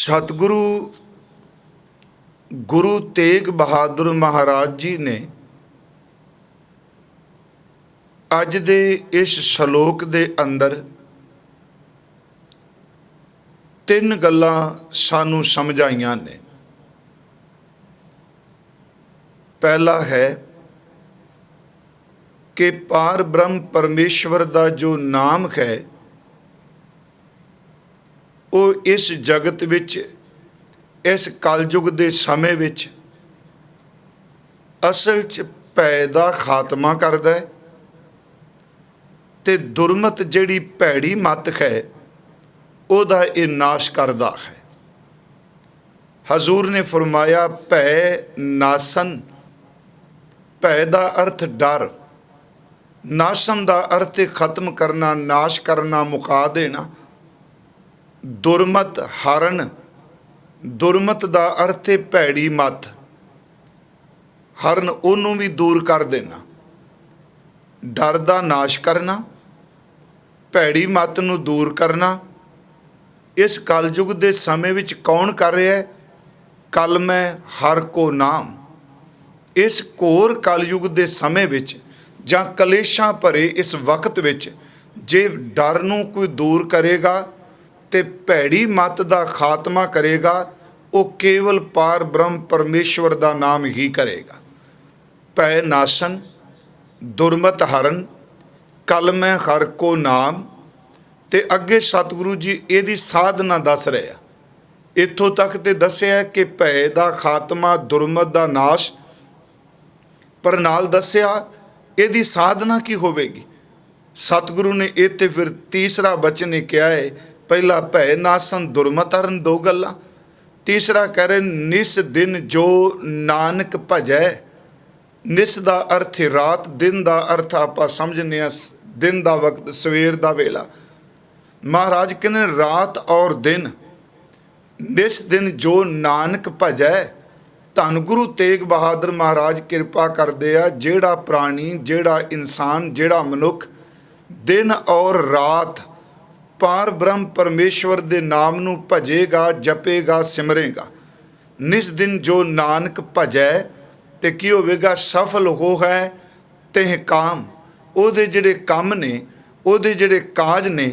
सतगुरु गुरु तेग बहादुर महाराज जी ने अज दे इस शलोक दे अंदर तीन गल्लां सानू समझाइयां ने। पहला है कि पार ब्रह्म परमेश्वर दा जो नाम है वो इस जगत विच इस कलयुग दे समय विच असल च भै दा खात्मा करदा है ते दुरमत जिहड़ी भैड़ी मत है ओदा ये नाश करदा है। हजूर ने फरमाया भै नासन, भै दा अर्थ डर, नासन दा अर्थ खत्म करना, नाश करना, मुका देना। दुरमत हरण, दुरमत दा अर्थ है भैड़ी मत, हरण ओनू भी दूर कर देना। डर दा नाश करना, भैड़ी मत नू दूर करना। इस कलयुग दे समय विच कौन कर रहा है? कलमै हर को नाम। इस घोर कलयुग दे समय विच जां कलेशां भरे इस वक्त विच जे डर नू कोई दूर करेगा ते भैड़ी मत दा खात्मा करेगा, वो केवल पार ब्रह्म परमेश्वर दा नाम ही करेगा। भै नाशन, दुरमत हरण, कलमै हर को नाम। ते अगे सतगुरु जी इहदी साधना दस रहे आ। इत्थों तक तो दस्या कि भै दा खात्मा, दुरमत दा नाश, पर नाल दस्या इहदी साधना की होवेगी। सतगुरु ने इत्थे फिर तीसरा बचन कहा है, पहला भै नासन दुरमत हरण, दो गल्लां। तीसरा कह रहे निस दिन जो नानक भजै। निस दा अर्थ रात, दिन दा अर्थ आपां समझने आ दिन दा वक्त, सवेर दा वेला। महाराज कहते रात और दिन, निस दिन जो नानक भजै। धन गुरु तेग बहादुर महाराज कृपा करदे आ, जेड़ा प्राणी, जेड़ा इंसान, जेड़ा मनुख दिन और रात पार ब्रह्म परमेश्वर दे नाम नू भजेगा, जपेगा, सिमरेगा। निस दिन जो नानक भजै ते की होवेगा? सफल हो है तेह काम। ओदे जिहड़े काम ने, ओदे जिहड़े काज ने,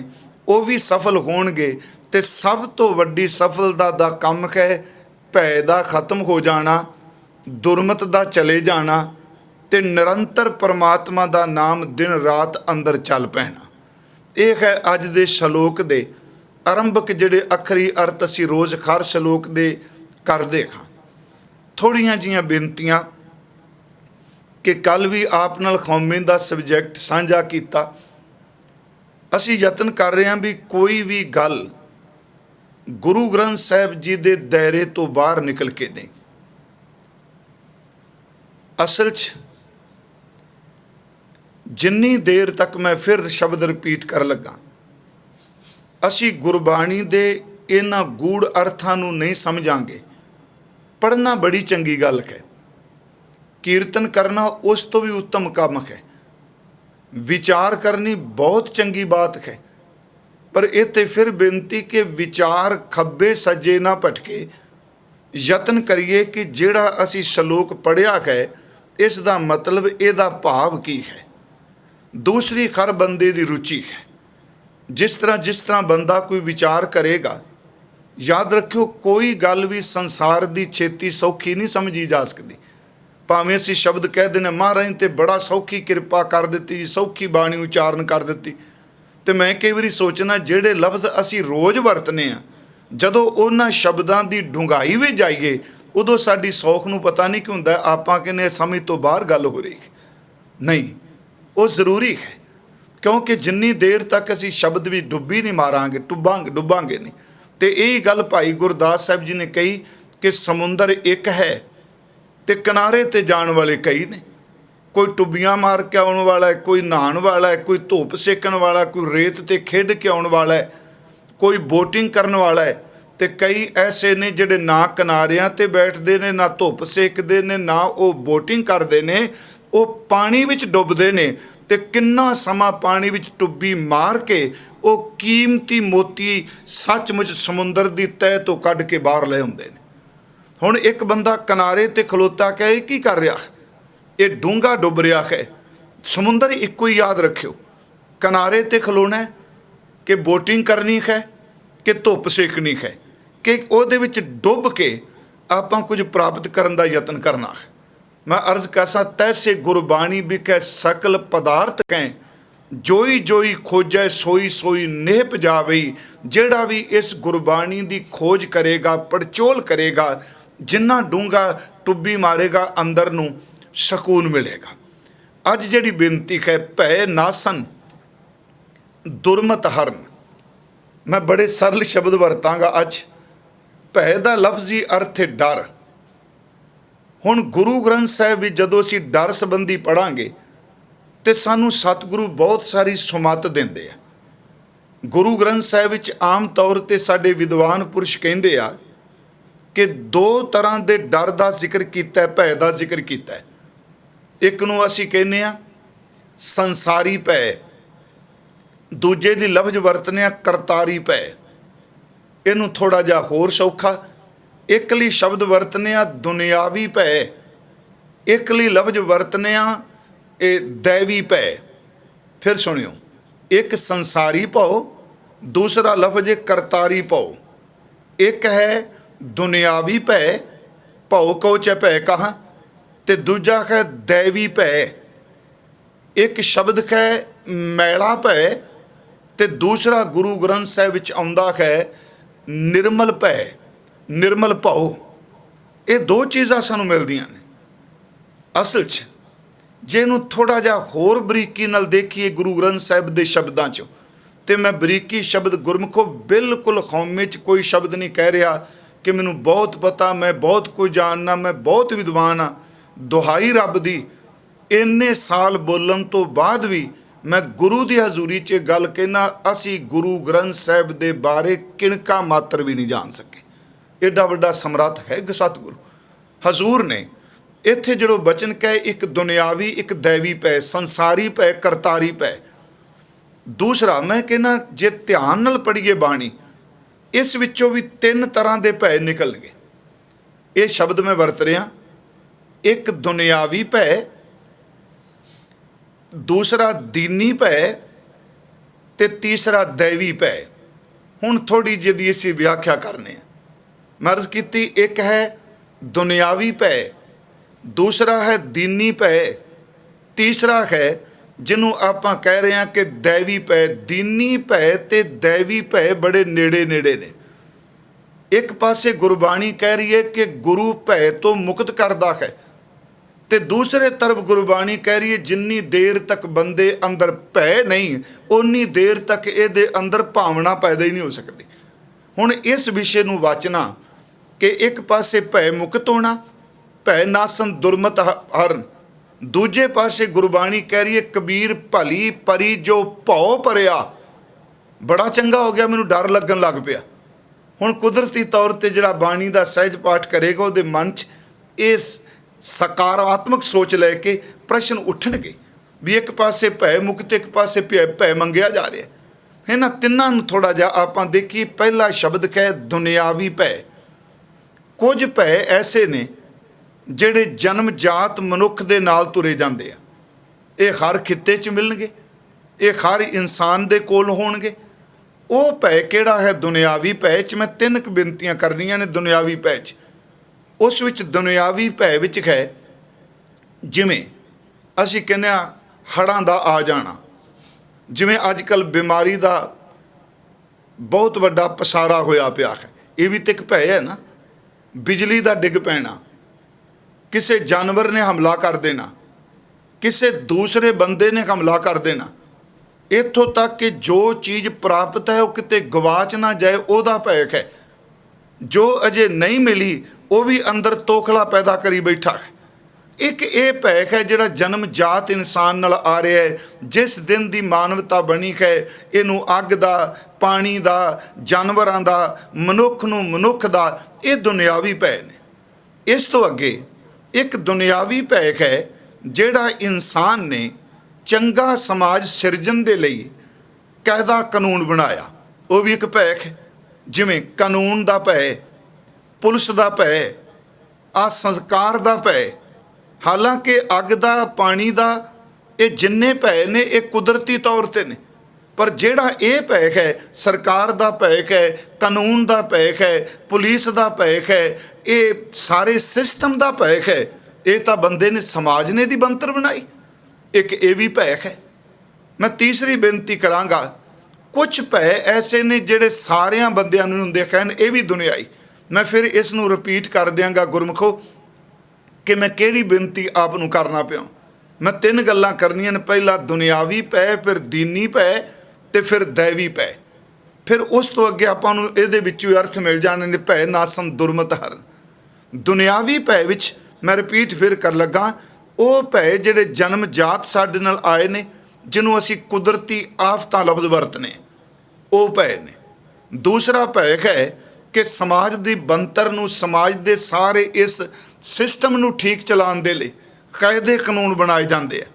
वो भी सफल होणगे। ते सब तो वड्डी सफलता दा काम है भै दा खत्म हो जाना, दुरमत दा चले जाना ते निरंतर परमात्मा दा नाम दिन रात अंदर चल पैना। यह है अज दे शलोक दे आरंभक जिहड़े अखरी अर्थ असीं रोज़ हर शलोक दे करदे हां। थोड़ियां जिहियां बेनतियां कि कल भी आप नाल कौमी दा सबजैक्ट साझा कीता। असीं यतन कर रहे हैं भी कोई भी गल गुरु ग्रंथ साहिब जी दे दायरे तो बाहर निकल के नहीं। असल च जिन्नी देर तक मैं फिर शब्द रिपीट कर लगा, असी गुरबाणी दे इन्हां गूढ़ अर्थां नूं नहीं समझांगे। पढ़ना बड़ी चंगी गल है, कीर्तन करना उस तो भी उत्तम काम है, विचार करनी बहुत चंगी बात है। पर इत्थे फिर बेनती कि विचार खब्बे सज्जे ना भटके। यतन करिए कि जिहड़ा असी शलोक पढ़िया है इसका मतलब इहदा भाव की है। दूसरी हर बंदे की रुचि है। जिस तरह बंदा कोई विचार करेगा, याद रखियो कोई गल भी संसार की छेती सौखी नहीं समझी जा सकती। भावें असीं शब्द कह देने महाराज ने तो बड़ा सौखी कृपा कर दी, सौखी बाणी उचारण कर दी। तो मैं कई बारी सोचना जिहड़े लफ्ज़ असीं रोज़ वरतने आ, जदों उन्हां शब्दां दी डूंघाई में जाइए उदों साडी सौख नूं पता नहीं कि हुंदा आपां कहने समझ तो बाहर गल हो रही है। नहीं, वो ज़रूरी है, क्योंकि जिन्नी देर तक असीं शब्द भी डुब्बी नहीं मारांगे, डुबांगे नहीं। तो यही गल भाई गुरदास साहब जी ने कही कि समुंदर एक है ते किनारे ते जाण वाले कई ने। कोई टुब्बियां मार के आउण वाला है, कोई नहाण वाला है, कोई धुप सेकण वाला, कोई रेत ते खेड के आउण वाला है, कोई बोटिंग करन वाला है। ते कई ऐसे ने जिहड़े ना किनारियां ते बैठदे ने, ना धुप सेकदे ने, ना वो बोटिंग करदे ने, वो पानी विच डुबदे ने ਤੇ ਕਿੰਨਾ ਸਮਾਂ ਪਾਣੀ ਵਿੱਚ ਟੁੱਬੀ ਮਾਰ ਕੇ ਉਹ ਕੀਮਤੀ ਮੋਤੀ ਸੱਚਮੁੱਚ ਸਮੁੰਦਰ ਦੀ ਤਹਿ ਤੋਂ ਕੱਢ ਕੇ ਬਾਹਰ ਲੈ ਆਉਂਦੇ ਨੇ। ਹੁਣ ਇੱਕ ਬੰਦਾ ਕਿਨਾਰੇ ਤੇ ਖਲੋਤਾ ਕਹੇ ਇਹ ਕੀ ਕਰ ਰਿਹਾ, ਇਹ ਡੂੰਘਾ ਡੁੱਬ ਰਿਹਾ ਹੈ। ਸਮੁੰਦਰ ਇੱਕੋ ਹੀ ਯਾਦ ਰੱਖਿਓ, ਕਿਨਾਰੇ ਤੇ ਖਲੋਣਾ ਕਿ ਬੋਟਿੰਗ ਕਰਨੀ ਹੈ ਕਿ ਧੁੱਪ ਸੇਕਣੀ ਹੈ, ਕਿ ਉਹਦੇ ਵਿੱਚ ਡੁੱਬ ਕੇ ਆਪਾਂ ਕੁਝ ਪ੍ਰਾਪਤ ਕਰਨ ਦਾ ਯਤਨ ਕਰਨਾ ਹੈ। मैं अर्ज कैसा तैसे गुरबाणी बिकै सकल पदार्थ कैं, जोई जोई खोजै सोई सोई नेह जावई। ਜਿਹੜਾ ਵੀ ਇਸ ਗੁਰਬਾਣੀ ਦੀ ਖੋਜ ਕਰੇਗਾ, ਪੜਚੋਲ ਕਰੇਗਾ, ਜਿੰਨਾ ਡੂੰਘਾ ਟੁੱਬੀ ਮਾਰੇਗਾ ਅੰਦਰ ਨੂੰ ਸਕੂਨ ਮਿਲੇਗਾ। ਅੱਜ ਜਿਹੜੀ ਬੇਨਤੀ ਹੈ ਭੈ ਨਾਸਨ ਦੁਰਮਤ ਹਰਨ, ਮੈਂ ਬੜੇ ਸਰਲ ਸ਼ਬਦ ਵਰਤਾਂਗਾ ਅੱਜ। ਭੈ ਦਾ ਲਫ਼ਜ਼ੀ ਅਰਥ ਹੈ ਡਰ। ਹੁਣ ਗੁਰੂ ਗ੍ਰੰਥ ਸਾਹਿਬ ਵਿੱਚ ਜਦੋਂ ਅਸੀਂ ਡਰ ਸੰਬੰਧੀ ਪੜ੍ਹਾਂਗੇ ਤੇ ਸਾਨੂੰ ਸਤਿਗੁਰੂ ਬਹੁਤ ਸਾਰੀ ਸੁਮਤ ਦਿੰਦੇ ਆ। ਗੁਰੂ ਗ੍ਰੰਥ ਸਾਹਿਬ ਵਿੱਚ ਆਮ ਤੌਰ ਤੇ ਸਾਡੇ ਵਿਦਵਾਨ ਪੁਰਸ਼ ਕਹਿੰਦੇ ਆ ਕਿ ਦੋ ਤਰ੍ਹਾਂ ਦੇ ਡਰ ਦਾ ਜ਼ਿਕਰ ਕੀਤਾ, ਭੈ ਦਾ ਜ਼ਿਕਰ ਕੀਤਾ। ਇੱਕ ਨੂੰ ਅਸੀਂ ਕਹਿੰਦੇ ਆ ਸੰਸਾਰੀ ਭੈ, ਦੂਜੇ ਦੀ ਲਫ਼ਜ਼ ਵਰਤਨੇ ਆ ਕਰਤਾਰੀ ਭੈ। ਇਹਨੂੰ ਥੋੜਾ ਜਿਹਾ ਹੋਰ ਸੌਖਾ ਇੱਕ ਲਈ ਸ਼ਬਦ ਵਰਤਨੇ ਆ ਦੁਨਿਆਵੀ ਭੈ, ਇੱਕ ਲਈ ਲਫ਼ਜ਼ ਵਰਤਨੇ ਆ ਇਹ ਦੈਵੀ ਭੈ। ਫਿਰ ਸੁਣਿਓ, ਇੱਕ ਸੰਸਾਰੀ ਭਉ, ਦੂਸਰਾ ਲਫ਼ਜ਼ ਕਰਤਾਰੀ ਭਉ। ਇੱਕ ਹੈ ਦੁਨਿਆਵੀ ਭੈ, ਭਉ ਕਉ ਚ ਭੈ ਕਹਾਂ, ਤੇ ਦੂਜਾ ਹੈ ਦੈਵੀ ਭੈ। ਇੱਕ ਸ਼ਬਦ ਹੈ ਮੈਲਾ ਭੈ ਤੇ ਦੂਸਰਾ ਗੁਰੂ ਗ੍ਰੰਥ ਸਾਹਿਬ ਵਿੱਚ ਆਉਂਦਾ ਹੈ ਨਿਰਮਲ ਭੈ, ਨਿਰਮਲ ਭਉ। ਇਹ ਦੋ ਚੀਜ਼ਾਂ ਸਾਨੂੰ ਮਿਲਦੀਆਂ ਨੇ। ਅਸਲ 'ਚ ਜੇ ਇਹਨੂੰ ਥੋੜ੍ਹਾ ਜਿਹਾ ਹੋਰ ਬਰੀਕੀ ਨਾਲ ਦੇਖੀਏ ਗੁਰੂ ਗ੍ਰੰਥ ਸਾਹਿਬ ਦੇ ਸ਼ਬਦਾਂ 'ਚ, ਤੇ ਮੈਂ ਬਰੀਕੀ ਸ਼ਬਦ ਗੁਰਮੁਖੋ ਬਿਲਕੁਲ ਖੌਮੇ 'ਚ ਕੋਈ ਸ਼ਬਦ ਨਹੀਂ ਕਹਿ ਰਿਹਾ ਕਿ ਮੈਨੂੰ ਬਹੁਤ ਪਤਾ, ਮੈਂ ਬਹੁਤ ਕੁਝ ਜਾਣਨਾ, ਮੈਂ ਬਹੁਤ ਵਿਦਵਾਨ ਹਾਂ। ਦੁਹਾਈ ਰੱਬ ਦੀ, ਇੰਨੇ ਸਾਲ ਬੋਲਣ ਤੋਂ ਬਾਅਦ ਵੀ ਮੈਂ ਗੁਰੂ ਦੀ ਹਜ਼ੂਰੀ 'ਚ ਗੱਲ ਕਹਿਣਾ, ਅਸੀਂ ਗੁਰੂ ਗ੍ਰੰਥ ਸਾਹਿਬ ਦੇ ਬਾਰੇ ਕਿਣਕਾ ਮਾਤਰ ਵੀ ਨਹੀਂ ਜਾਣ ਸਕੇ। ਐਡਾ ਵੱਡਾ ਸਮਰੱਥ ਹੈ ਸਤਿਗੁਰੂ ਹਜ਼ੂਰ ਨੇ। ਇੱਥੇ ਜਿਹੜੋ ਬਚਨ ਕਹੇ ਇੱਕ ਦੁਨਿਆਵੀ, ਇੱਕ ਦੈਵੀ ਭੈ, ਸੰਸਾਰੀ ਭੈ, ਕਰਤਾਰੀ ਭੈ। ਦੂਸਰਾ ਮੈਂ ਕਹਿੰਦਾ ਜੇ ਧਿਆਨ ਨਾਲ ਪੜ੍ਹੀਏ ਬਾਣੀ, ਇਸ ਵਿੱਚੋਂ ਵੀ ਤਿੰਨ ਤਰ੍ਹਾਂ ਦੇ ਭੈ ਨਿਕਲਣਗੇ। ਇਹ ਸ਼ਬਦ ਮੈਂ ਵਰਤ ਰਿਹਾ, ਇੱਕ ਦੁਨਿਆਵੀ ਭੈ, ਦੂਸਰਾ ਦੀਨੀ ਭੈ ਤੇ ਤੀਸਰਾ ਦੈਵੀ ਭੈ। ਹੁਣ ਥੋੜੀ ਜਿਹੀ ਅਸੀਂ ਵਿਆਖਿਆ ਕਰਨੇ ਆ। ਮੈਂ ਅਰਜ਼ ਕੀਤੀ, ਇੱਕ ਹੈ ਦੁਨਿਆਵੀ ਭੈ, ਦੂਸਰਾ ਹੈ ਦੀਨੀ ਭੈ, ਤੀਸਰਾ ਹੈ ਜਿਹਨੂੰ ਆਪਾਂ ਕਹਿ ਰਹੇ ਹਾਂ ਕਿ ਦੈਵੀ ਭੈ। ਦੀਨੀ ਭੈ ਤੇ ਦੈਵੀ ਭੈ ਬੜੇ ਨੇੜੇ ਨੇੜੇ ਨੇ। ਇੱਕ ਪਾਸੇ ਗੁਰਬਾਣੀ ਕਹਿ ਰਹੀ ਹੈ ਕਿ ਗੁਰੂ ਭੈ ਤੋਂ ਮੁਕਤ ਕਰਦਾ ਹੈ, ਤੇ ਦੂਸਰੇ ਤਰਫ ਗੁਰਬਾਣੀ ਕਹਿ ਰਹੀ ਹੈ ਜਿੰਨੀ ਦੇਰ ਤੱਕ ਬੰਦੇ ਅੰਦਰ ਭੈ ਨਹੀਂ, ਓਨੀ ਦੇਰ ਤੱਕ ਇਹਦੇ ਅੰਦਰ ਭਾਵਨਾ ਪੈਦਾ ਹੀ ਨਹੀਂ ਹੋ ਸਕਦੀ। ਹੁਣ ਇਸ ਵਿਸ਼ੇ ਨੂੰ ਵਾਚਣਾ ਕਿ ਇੱਕ ਪਾਸੇ ਭੈ ਮੁਕਤ ਹੋਣਾ, ਭੈ ਨਾਸਨ ਦੁਰਮਤ ਹਰਨ, ਦੂਜੇ ਪਾਸੇ ਗੁਰਬਾਣੀ ਕਹਿ ਰਹੀ ਹੈ ਕਬੀਰ ਭਲੀ ਪਰੀ ਜੋ ਭਉ ਭਰਿਆ। ਬੜਾ ਚੰਗਾ ਹੋ ਗਿਆ, ਮੈਨੂੰ ਡਰ ਲੱਗਣ ਲੱਗ ਪਿਆ। ਹੁਣ ਕੁਦਰਤੀ ਤੌਰ 'ਤੇ ਜਿਹੜਾ ਬਾਣੀ ਦਾ ਸਹਿਜ ਪਾਠ ਕਰੇਗਾ ਉਹਦੇ ਮਨ 'ਚ ਇਸ ਸਕਾਰਾਤਮਕ ਸੋਚ ਲੈ ਕੇ ਪ੍ਰਸ਼ਨ ਉੱਠਣਗੇ ਵੀ ਇੱਕ ਪਾਸੇ ਭੈ ਮੁਕਤ, ਇੱਕ ਪਾਸੇ ਭੈ ਮੰਗਿਆ ਜਾ ਰਿਹਾ। ਇਹਨਾਂ ਤਿੰਨਾਂ ਨੂੰ ਥੋੜ੍ਹਾ ਜਿਹਾ ਆਪਾਂ ਦੇਖੀਏ। ਪਹਿਲਾ ਸ਼ਬਦ ਕਹੇ ਦੁਨਿਆਵੀ ਭੈ। ਕੁਝ ਭੈ ਐਸੇ ਨੇ ਜਿਹੜੇ ਜਨਮ ਜਾਤ ਮਨੁੱਖ ਦੇ ਨਾਲ ਤੁਰੇ ਜਾਂਦੇ ਆ। ਇਹ ਹਰ ਖਿੱਤੇ 'ਚ ਮਿਲਣਗੇ, ਇਹ ਹਰ ਇਨਸਾਨ ਦੇ ਕੋਲ ਹੋਣਗੇ। ਉਹ ਭੈ ਕਿਹੜਾ ਹੈ ਦੁਨਿਆਵੀ ਭੈ 'ਚ? ਮੈਂ ਤਿੰਨ ਕੁ ਬੇਨਤੀਆਂ ਕਰਨੀਆਂ ਨੇ ਦੁਨਿਆਵੀ ਭੈ 'ਚ। ਉਸ ਵਿੱਚ ਦੁਨਿਆਵੀ ਭੈ ਵਿੱਚ ਹੈ ਜਿਵੇਂ ਅਸੀਂ ਕਹਿੰਦੇ ਹਾਂ ਹੜ੍ਹਾਂ ਦਾ ਆ ਜਾਣਾ, ਜਿਵੇਂ ਅੱਜ ਕੱਲ੍ਹ ਬਿਮਾਰੀ ਦਾ ਬਹੁਤ ਵੱਡਾ ਪਸਾਰਾ ਹੋਇਆ ਪਿਆ ਹੈ, ਇਹ ਵੀ ਤਾਂ ਇੱਕ ਭੈ ਹੈ ਨਾ। ਬਿਜਲੀ ਦਾ ਡਿੱਗ ਪੈਣਾ, ਕਿਸੇ ਜਾਨਵਰ ਨੇ ਹਮਲਾ ਕਰ ਦੇਣਾ, ਕਿਸੇ ਦੂਸਰੇ ਬੰਦੇ ਨੇ ਹਮਲਾ ਕਰ ਦੇਣਾ, ਇੱਥੋਂ ਤੱਕ ਕਿ ਜੋ ਚੀਜ਼ ਪ੍ਰਾਪਤ ਹੈ ਉਹ ਕਿਤੇ ਗਵਾਚ ਨਾ ਜਾਏ, ਉਹਦਾ ਭੈ ਹੈ। ਜੋ ਅਜੇ ਨਹੀਂ ਮਿਲੀ ਉਹ ਵੀ ਅੰਦਰ ਤੋਖਲਾ ਪੈਦਾ ਕਰੀ ਬੈਠਾ ਹੈ। ਇੱਕ ਇਹ ਭੈ ਹੈ ਜਿਹੜਾ ਜਨਮ ਜਾਤ ਇਨਸਾਨ ਨਾਲ ਆ ਰਿਹਾ ਹੈ। ਜਿਸ ਦਿਨ ਦੀ ਮਾਨਵਤਾ ਬਣੀ ਹੈ, ਇਹਨੂੰ ਅੱਗ ਦਾ, ਪਾਣੀ ਦਾ, ਜਾਨਵਰਾਂ ਦਾ, ਮਨੁੱਖ ਨੂੰ ਮਨੁੱਖ ਦਾ, ਇਹ ਦੁਨਿਆਵੀ ਭੈ ਨੇ। ਇਸ ਤੋਂ ਅੱਗੇ ਇੱਕ ਦੁਨਿਆਵੀ ਭੈ ਹੈ ਜਿਹੜਾ ਇਨਸਾਨ ਨੇ ਚੰਗਾ ਸਮਾਜ ਸਿਰਜਣ ਦੇ ਲਈ ਕਾਇਦਾ ਕਾਨੂੰਨ ਬਣਾਇਆ। ਉਹ ਵੀ ਇੱਕ ਭੈ ਹੈ, ਜਿਵੇਂ ਕਾਨੂੰਨ ਦਾ ਭੈ, ਪੁਲਿਸ ਦਾ ਭੈ, ਆ ਸੰਸਕਾਰ ਦਾ ਭੈ। ਹਾਲਾਂਕਿ ਅੱਗ ਦਾ, ਪਾਣੀ ਦਾ, ਇਹ ਜਿੰਨੇ ਭੈ ਨੇ ਇਹ ਕੁਦਰਤੀ ਤੌਰ 'ਤੇ ਨੇ, ਪਰ ਜਿਹੜਾ ਇਹ ਭੈ ਹੈ, ਸਰਕਾਰ ਦਾ ਭੈ ਹੈ, ਕਾਨੂੰਨ ਦਾ ਭੈ ਹੈ, ਪੁਲਿਸ ਦਾ ਭੈ ਹੈ, ਇਹ ਸਾਰੇ ਸਿਸਟਮ ਦਾ ਭੈ ਹੈ, ਇਹ ਤਾਂ ਬੰਦੇ ਨੇ, ਸਮਾਜ ਨੇ ਦੀ ਬਣਤਰ ਬਣਾਈ। ਇੱਕ ਇਹ ਵੀ ਭੈ ਹੈ। ਮੈਂ ਤੀਸਰੀ ਬੇਨਤੀ ਕਰਾਂਗਾ, ਕੁਝ ਭੈ ਐਸੇ ਨੇ ਜਿਹੜੇ ਸਾਰਿਆਂ ਬੰਦਿਆਂ ਨੂੰ ਹੁੰਦੇ ਹਨ, ਇਹ ਵੀ ਦੁਨਿਆਈ। ਮੈਂ ਫਿਰ ਇਸ ਨੂੰ ਰਿਪੀਟ ਕਰ ਦਿਆਂਗਾ ਗੁਰਮੁਖੋ, ਕਿ ਮੈਂ ਕਿਹੜੀ ਬੇਨਤੀ ਆਪ ਨੂੰ ਕਰਨਾ ਪਿਆ। ਮੈਂ 3 ਗੱਲਾਂ ਕਰਨੀਆਂ ਨੇ। ਪਹਿਲਾ ਦੁਨਿਆਵੀ ਭੈ, ਫਿਰ ਦੀਨੀ ਭੈ, ਤੇ ਫਿਰ ਦੈਵੀ ਭੈ। ਫਿਰ ਉਸ ਤੋਂ ਅੱਗੇ ਆਪਾਂ ਨੂੰ ਇਹਦੇ ਵਿੱਚੋਂ ਅਰਥ ਮਿਲ ਜਾਣੇ ਨੇ, ਭੈ ਨਾਸਨ ਦੁਰਮਤ ਹਰਨ। ਦੁਨਿਆਵੀ ਭੈ ਵਿੱਚ ਮੈਂ ਰਿਪੀਟ ਫਿਰ ਕਰ ਲੱਗਾ, ਉਹ ਭੈ ਜਿਹੜੇ ਜਨਮ ਜਾਤ ਸਾਡੇ ਨਾਲ ਆਏ ਨੇ, ਜਿਹਨੂੰ ਅਸੀਂ ਕੁਦਰਤੀ ਆਫਤਾਂ ਲਫ਼ਜ਼ ਵਰਤਨੇ, ਉਹ ਭੈ ਨੇ। ਦੂਸਰਾ ਭੈ ਹੈ ਕਿ ਸਮਾਜ ਦੀ ਬਣਤਰ ਨੂੰ, ਸਮਾਜ ਦੇ ਸਾਰੇ ਇਸ ਸਿਸਟਮ ਨੂੰ ਠੀਕ ਚਲਾਉਣ ਦੇ ਲਈ ਕਾਇਦੇ ਕਾਨੂੰਨ ਬਣਾਏ ਜਾਂਦੇ ਆ।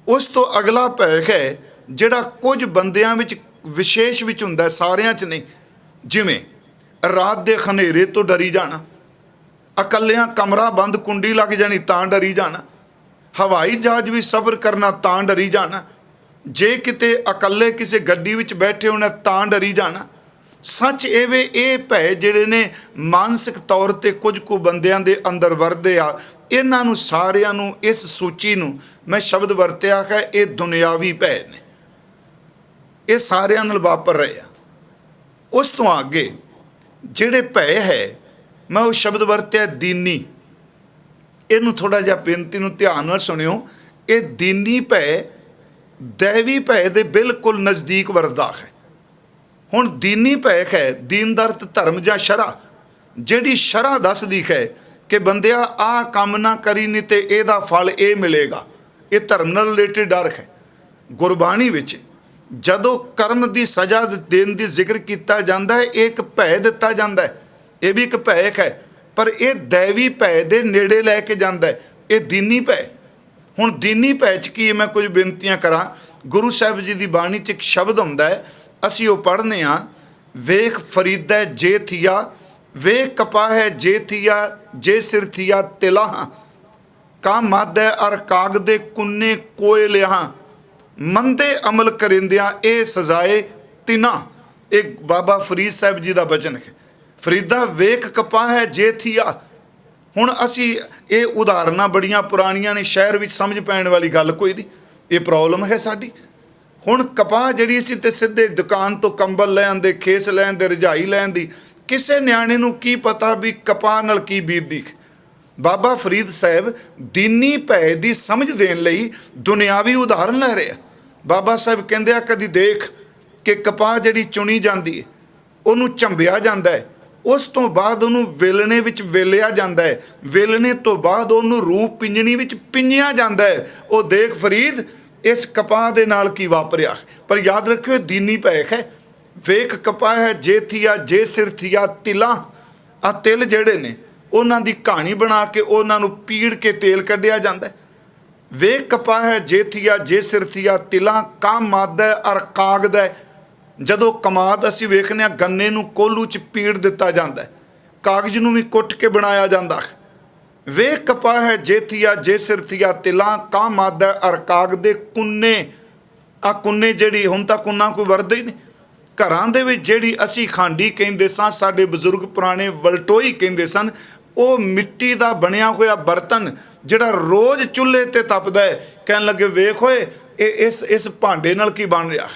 ਉਸ ਤੋਂ ਅਗਲਾ ਭੈ ਹੈ ਜਿਹੜਾ ਕੁਝ ਬੰਦਿਆਂ ਵਿੱਚ ਵਿਸ਼ੇਸ਼ ਵਿੱਚ ਹੁੰਦਾ, ਸਾਰਿਆਂ 'ਚ ਨਹੀਂ। ਜਿਵੇਂ ਰਾਤ ਦੇ ਹਨੇਰੇ ਤੋਂ ਡਰੀ ਜਾਣਾ, ਇਕੱਲਿਆਂ ਕਮਰਾ ਬੰਦ, ਕੁੰਡੀ ਲੱਗ ਜਾਣੀ ਤਾਂ ਡਰੀ ਜਾਣਾ, ਹਵਾਈ ਜਹਾਜ਼ ਵੀ ਸਫ਼ਰ ਕਰਨਾ ਤਾਂ ਡਰੀ ਜਾਣਾ, ਜੇ ਕਿਤੇ ਇਕੱਲੇ ਕਿਸੇ ਗੱਡੀ ਵਿੱਚ ਬੈਠੇ ਹੋਣਾ ਤਾਂ ਡਰੀ ਜਾਣਾ। ਸੱਚ ਇਹ ਵੇ, ਇਹ ਭੈ ਜਿਹੜੇ ਨੇ ਮਾਨਸਿਕ ਤੌਰ 'ਤੇ ਕੁਝ ਕੁ ਬੰਦਿਆਂ ਦੇ ਅੰਦਰ ਵਰਦੇ ਆ। ਇਹਨਾਂ ਨੂੰ ਸਾਰਿਆਂ ਨੂੰ, ਇਸ ਸੂਚੀ ਨੂੰ ਮੈਂ ਸ਼ਬਦ ਵਰਤਿਆ ਹੈ, ਇਹ ਦੁਨਿਆਵੀ ਭੈ ਨੇ, ਇਹ ਸਾਰਿਆਂ ਨਾਲ ਵਾਪਰ ਰਹੇ ਆ। ਉਸ ਤੋਂ ਅੱਗੇ ਜਿਹੜੇ ਭੈ ਹੈ, ਮੈਂ ਉਹ ਸ਼ਬਦ ਵਰਤਿਆ ਦੀਨੀ। ਇਹਨੂੰ ਥੋੜ੍ਹਾ ਜਿਹਾ ਬੇਨਤੀ ਨੂੰ ਧਿਆਨ ਨਾਲ ਸੁਣਿਓ। ਇਹ ਦੀਨੀ ਭੈ ਦੈਵੀ ਭੈ ਦੇ ਬਿਲਕੁਲ ਨਜ਼ਦੀਕ ਵਰਦਾ ਹੈ। ਹੁਣ ਦੀਨੀ ਭੈ ਹੈ, ਦੀਨ ਦਾ ਅਰਥ ਧਰਮ ਜਾਂ ਸ਼ਰ੍ਹਾ। ਜਿਹੜੀ ਸ਼ਰ੍ਹਾ ਦੱਸਦੀ ਹੈ ਕਿ ਬੰਦਿਆ ਆਹ ਕੰਮ ਨਾ ਕਰੀ, ਨਹੀਂ ਤੇ ਇਹਦਾ ਫਲ ਇਹ ਮਿਲੇਗਾ। ਇਹ ਧਰਮ ਨਾਲ ਰਿਲੇਟਡ ਡਰ ਹੈ। ਗੁਰਬਾਣੀ ਵਿੱਚ ਜਦੋਂ ਕਰਮ ਦੀ ਸਜ਼ਾ ਦੇਣ ਦੀ ਜ਼ਿਕਰ ਕੀਤਾ ਜਾਂਦਾ ਹੈ, ਇਹ ਇੱਕ ਭੈ ਦਿੱਤਾ ਜਾਂਦਾ ਹੈ, ਇਹ ਵੀ ਇੱਕ ਭੈ ਹੈ, ਪਰ ਇਹ ਦੈਵੀ ਭੈ ਦੇ ਨੇੜੇ ਲੈ ਕੇ ਜਾਂਦਾ ਹੈ। ਇਹ ਦੀਨੀ ਭੈ। ਹੁਣ ਦੀਨੀ ਭੈ 'ਚ ਕੀ, ਮੈਂ ਕੁਝ ਬੇਨਤੀਆਂ ਕਰਾਂ। ਗੁਰੂ ਸਾਹਿਬ ਜੀ ਦੀ ਬਾਣੀ 'ਚ ਇੱਕ ਸ਼ਬਦ ਹੁੰਦਾ ਹੈ, ਅਸੀਂ ਉਹ ਪੜ੍ਹਨੇ ਹਾਂ। ਵੇਖ ਫਰੀਦਾ ਜੇ ਥੀਆ, ਵੇਖ ਕਪਾਹੈ ਜੇ ਥੀਆ, ਜੇ ਸਿਰ ਥੀਆ ਤਿਲਾਹਾਂ, ਕਾ ਮਾਦੈ ਅਰ ਕਾਗ ਦੇ ਕੁੰਨੇ ਕੋਏ ਲਿਆਹਾਂ, ਮੰਦੇ ਅਮਲ ਕਰਿੰਦਿਆਂ ਇਹ ਸਜ਼ਾਏ ਤਿਨਾ। ਇਹ ਬਾਬਾ ਫਰੀਦ ਸਾਹਿਬ ਜੀ ਦਾ ਬਚਨ ਹੈ। ਫਰੀਦਾ ਵੇਖ ਕਪਾਹੈ ਜੇ ਥੀਆ। ਹੁਣ ਅਸੀਂ ਇਹ ਉਦਾਹਰਨਾਂ ਬੜੀਆਂ ਪੁਰਾਣੀਆਂ ਨੇ, ਸ਼ਹਿਰ ਵਿੱਚ ਸਮਝ ਪੈਣ ਵਾਲੀ ਗੱਲ ਕੋਈ ਨਹੀਂ, ਇਹ ਪ੍ਰੋਬਲਮ ਹੈ ਸਾਡੀ। ਹੁਣ ਕਪਾਹ ਜਿਹੜੀ ਸੀ ਤੇ ਸਿੱਧੇ ਦੁਕਾਨ ਤੋਂ ਕੰਬਲ ਲੈ ਆਉਂਦੇ, ਖੇਸ ਲੈ ਆਉਂਦੇ, ਰਜਾਈ ਲੈ ਆਉਂਦੀ। ਕਿਸੇ ਨਿਆਣੇ ਨੂੰ ਕੀ ਪਤਾ ਵੀ ਕਪਾਹ ਨਾਲ ਕੀ ਬੀਤਦੀ। ਬਾਬਾ ਫਰੀਦ ਸਾਹਿਬ ਦੀਨੀ ਭੈ ਦੀ ਸਮਝ ਦੇਣ ਲਈ ਦੁਨਿਆਵੀ ਉਦਾਹਰਨ ਲੈ ਰਹੇ ਆ। ਬਾਬਾ ਸਾਹਿਬ ਕਹਿੰਦੇ ਆ, ਕਦੀ ਦੇਖ ਕਿ ਕਪਾਹ ਜਿਹੜੀ ਚੁਣੀ ਜਾਂਦੀ ਹੈ, ਉਹਨੂੰ ਝੰਬਿਆ ਜਾਂਦਾ ਹੈ, ਉਸ ਤੋਂ ਬਾਅਦ ਉਹਨੂੰ ਵੇਲਣੇ ਵਿੱਚ ਵੇਲਿਆ ਜਾਂਦਾ ਹੈ, ਵੇਲਣੇ ਤੋਂ ਬਾਅਦ ਉਹਨੂੰ ਰੂਪ ਪਿੰਜਣੀ ਵਿੱਚ ਪਿੰਜਿਆ ਜਾਂਦਾ ਹੈ। ਉਹ ਦੇਖ ਫਰੀਦ, ਇਸ ਕਪਾਹ ਦੇ ਨਾਲ ਕੀ ਵਾਪਰਿਆ। ਪਰ ਯਾਦ ਰੱਖਿਓ, ਦੀਨੀ ਭੈ ਹੈ। ਵੇਖ ਕਪਾਹ ਹੈ ਜੇ ਥੀਆ, ਜੇ ਸਿਰ ਥੀਆ ਤਿਲਾਂ। ਆ ਤਿਲ ਜਿਹੜੇ ਨੇ, ਉਹਨਾਂ ਦੀ ਕਹਾਣੀ ਬਣਾ ਕੇ ਉਹਨਾਂ ਨੂੰ ਪੀੜ ਕੇ ਤੇਲ ਕੱਢਿਆ ਜਾਂਦਾ। ਵੇਖ ਕਪਾਹ ਹੈ ਜੇ ਥੀਆ, ਜੇ ਸਿਰ ਥੀਆ ਤਿਲਾਂ, ਕਾ ਮਾਦਾ ਅਰ ਕਾਗਦਾ। ਜਦੋਂ ਕਮਾਦ ਅਸੀਂ ਵੇਖਦੇ ਹਾਂ, ਗੰਨੇ ਨੂੰ ਕੋਲੂ 'ਚ ਪੀੜ ਦਿੱਤਾ ਜਾਂਦਾ, ਕਾਗਜ਼ ਨੂੰ ਵੀ ਕੁੱਟ ਕੇ ਬਣਾਇਆ ਜਾਂਦਾ। ਵੇਖ ਕਪਾਹ ਹੈ ਜੇ ਥੀਆ, ਜੇ ਸਿਰ ਥੀਆ ਤਿਲਾਂ, ਕਾ ਮਾਦਾ ਅਰ ਕਾਗ ਦੇ ਕੁੰਨੇ। ਆ ਕੁੰਨੇ ਜਿਹੜੀ ਹੁਣ ਤਾਂ ਕੁੰਨਾ ਕੋਈ ਵਰਦਾ ਹੀ ਨਹੀਂ। ਘਰਾਂ ਦੇ ਵਿੱਚ ਜਿਹੜੀ ਅਸੀਂ ਖਾਂਡੀ ਕਹਿੰਦੇ ਸਾਂ, ਸਾਡੇ ਬਜ਼ੁਰਗ ਪੁਰਾਣੇ ਵਲਟੋਈ ਕਹਿੰਦੇ ਸਨ, ਉਹ ਮਿੱਟੀ ਦਾ ਬਣਿਆ ਹੋਇਆ ਬਰਤਨ ਜਿਹੜਾ ਰੋਜ਼ ਚੁੱਲ੍ਹੇ 'ਤੇ ਤਪਦਾ ਹੈ। ਕਹਿਣ ਲੱਗੇ, ਵੇਖ ਹੋਏ ਇਹ ਇਸ ਭਾਂਡੇ ਨਾਲ ਕੀ ਬਣ ਰਿਹਾ।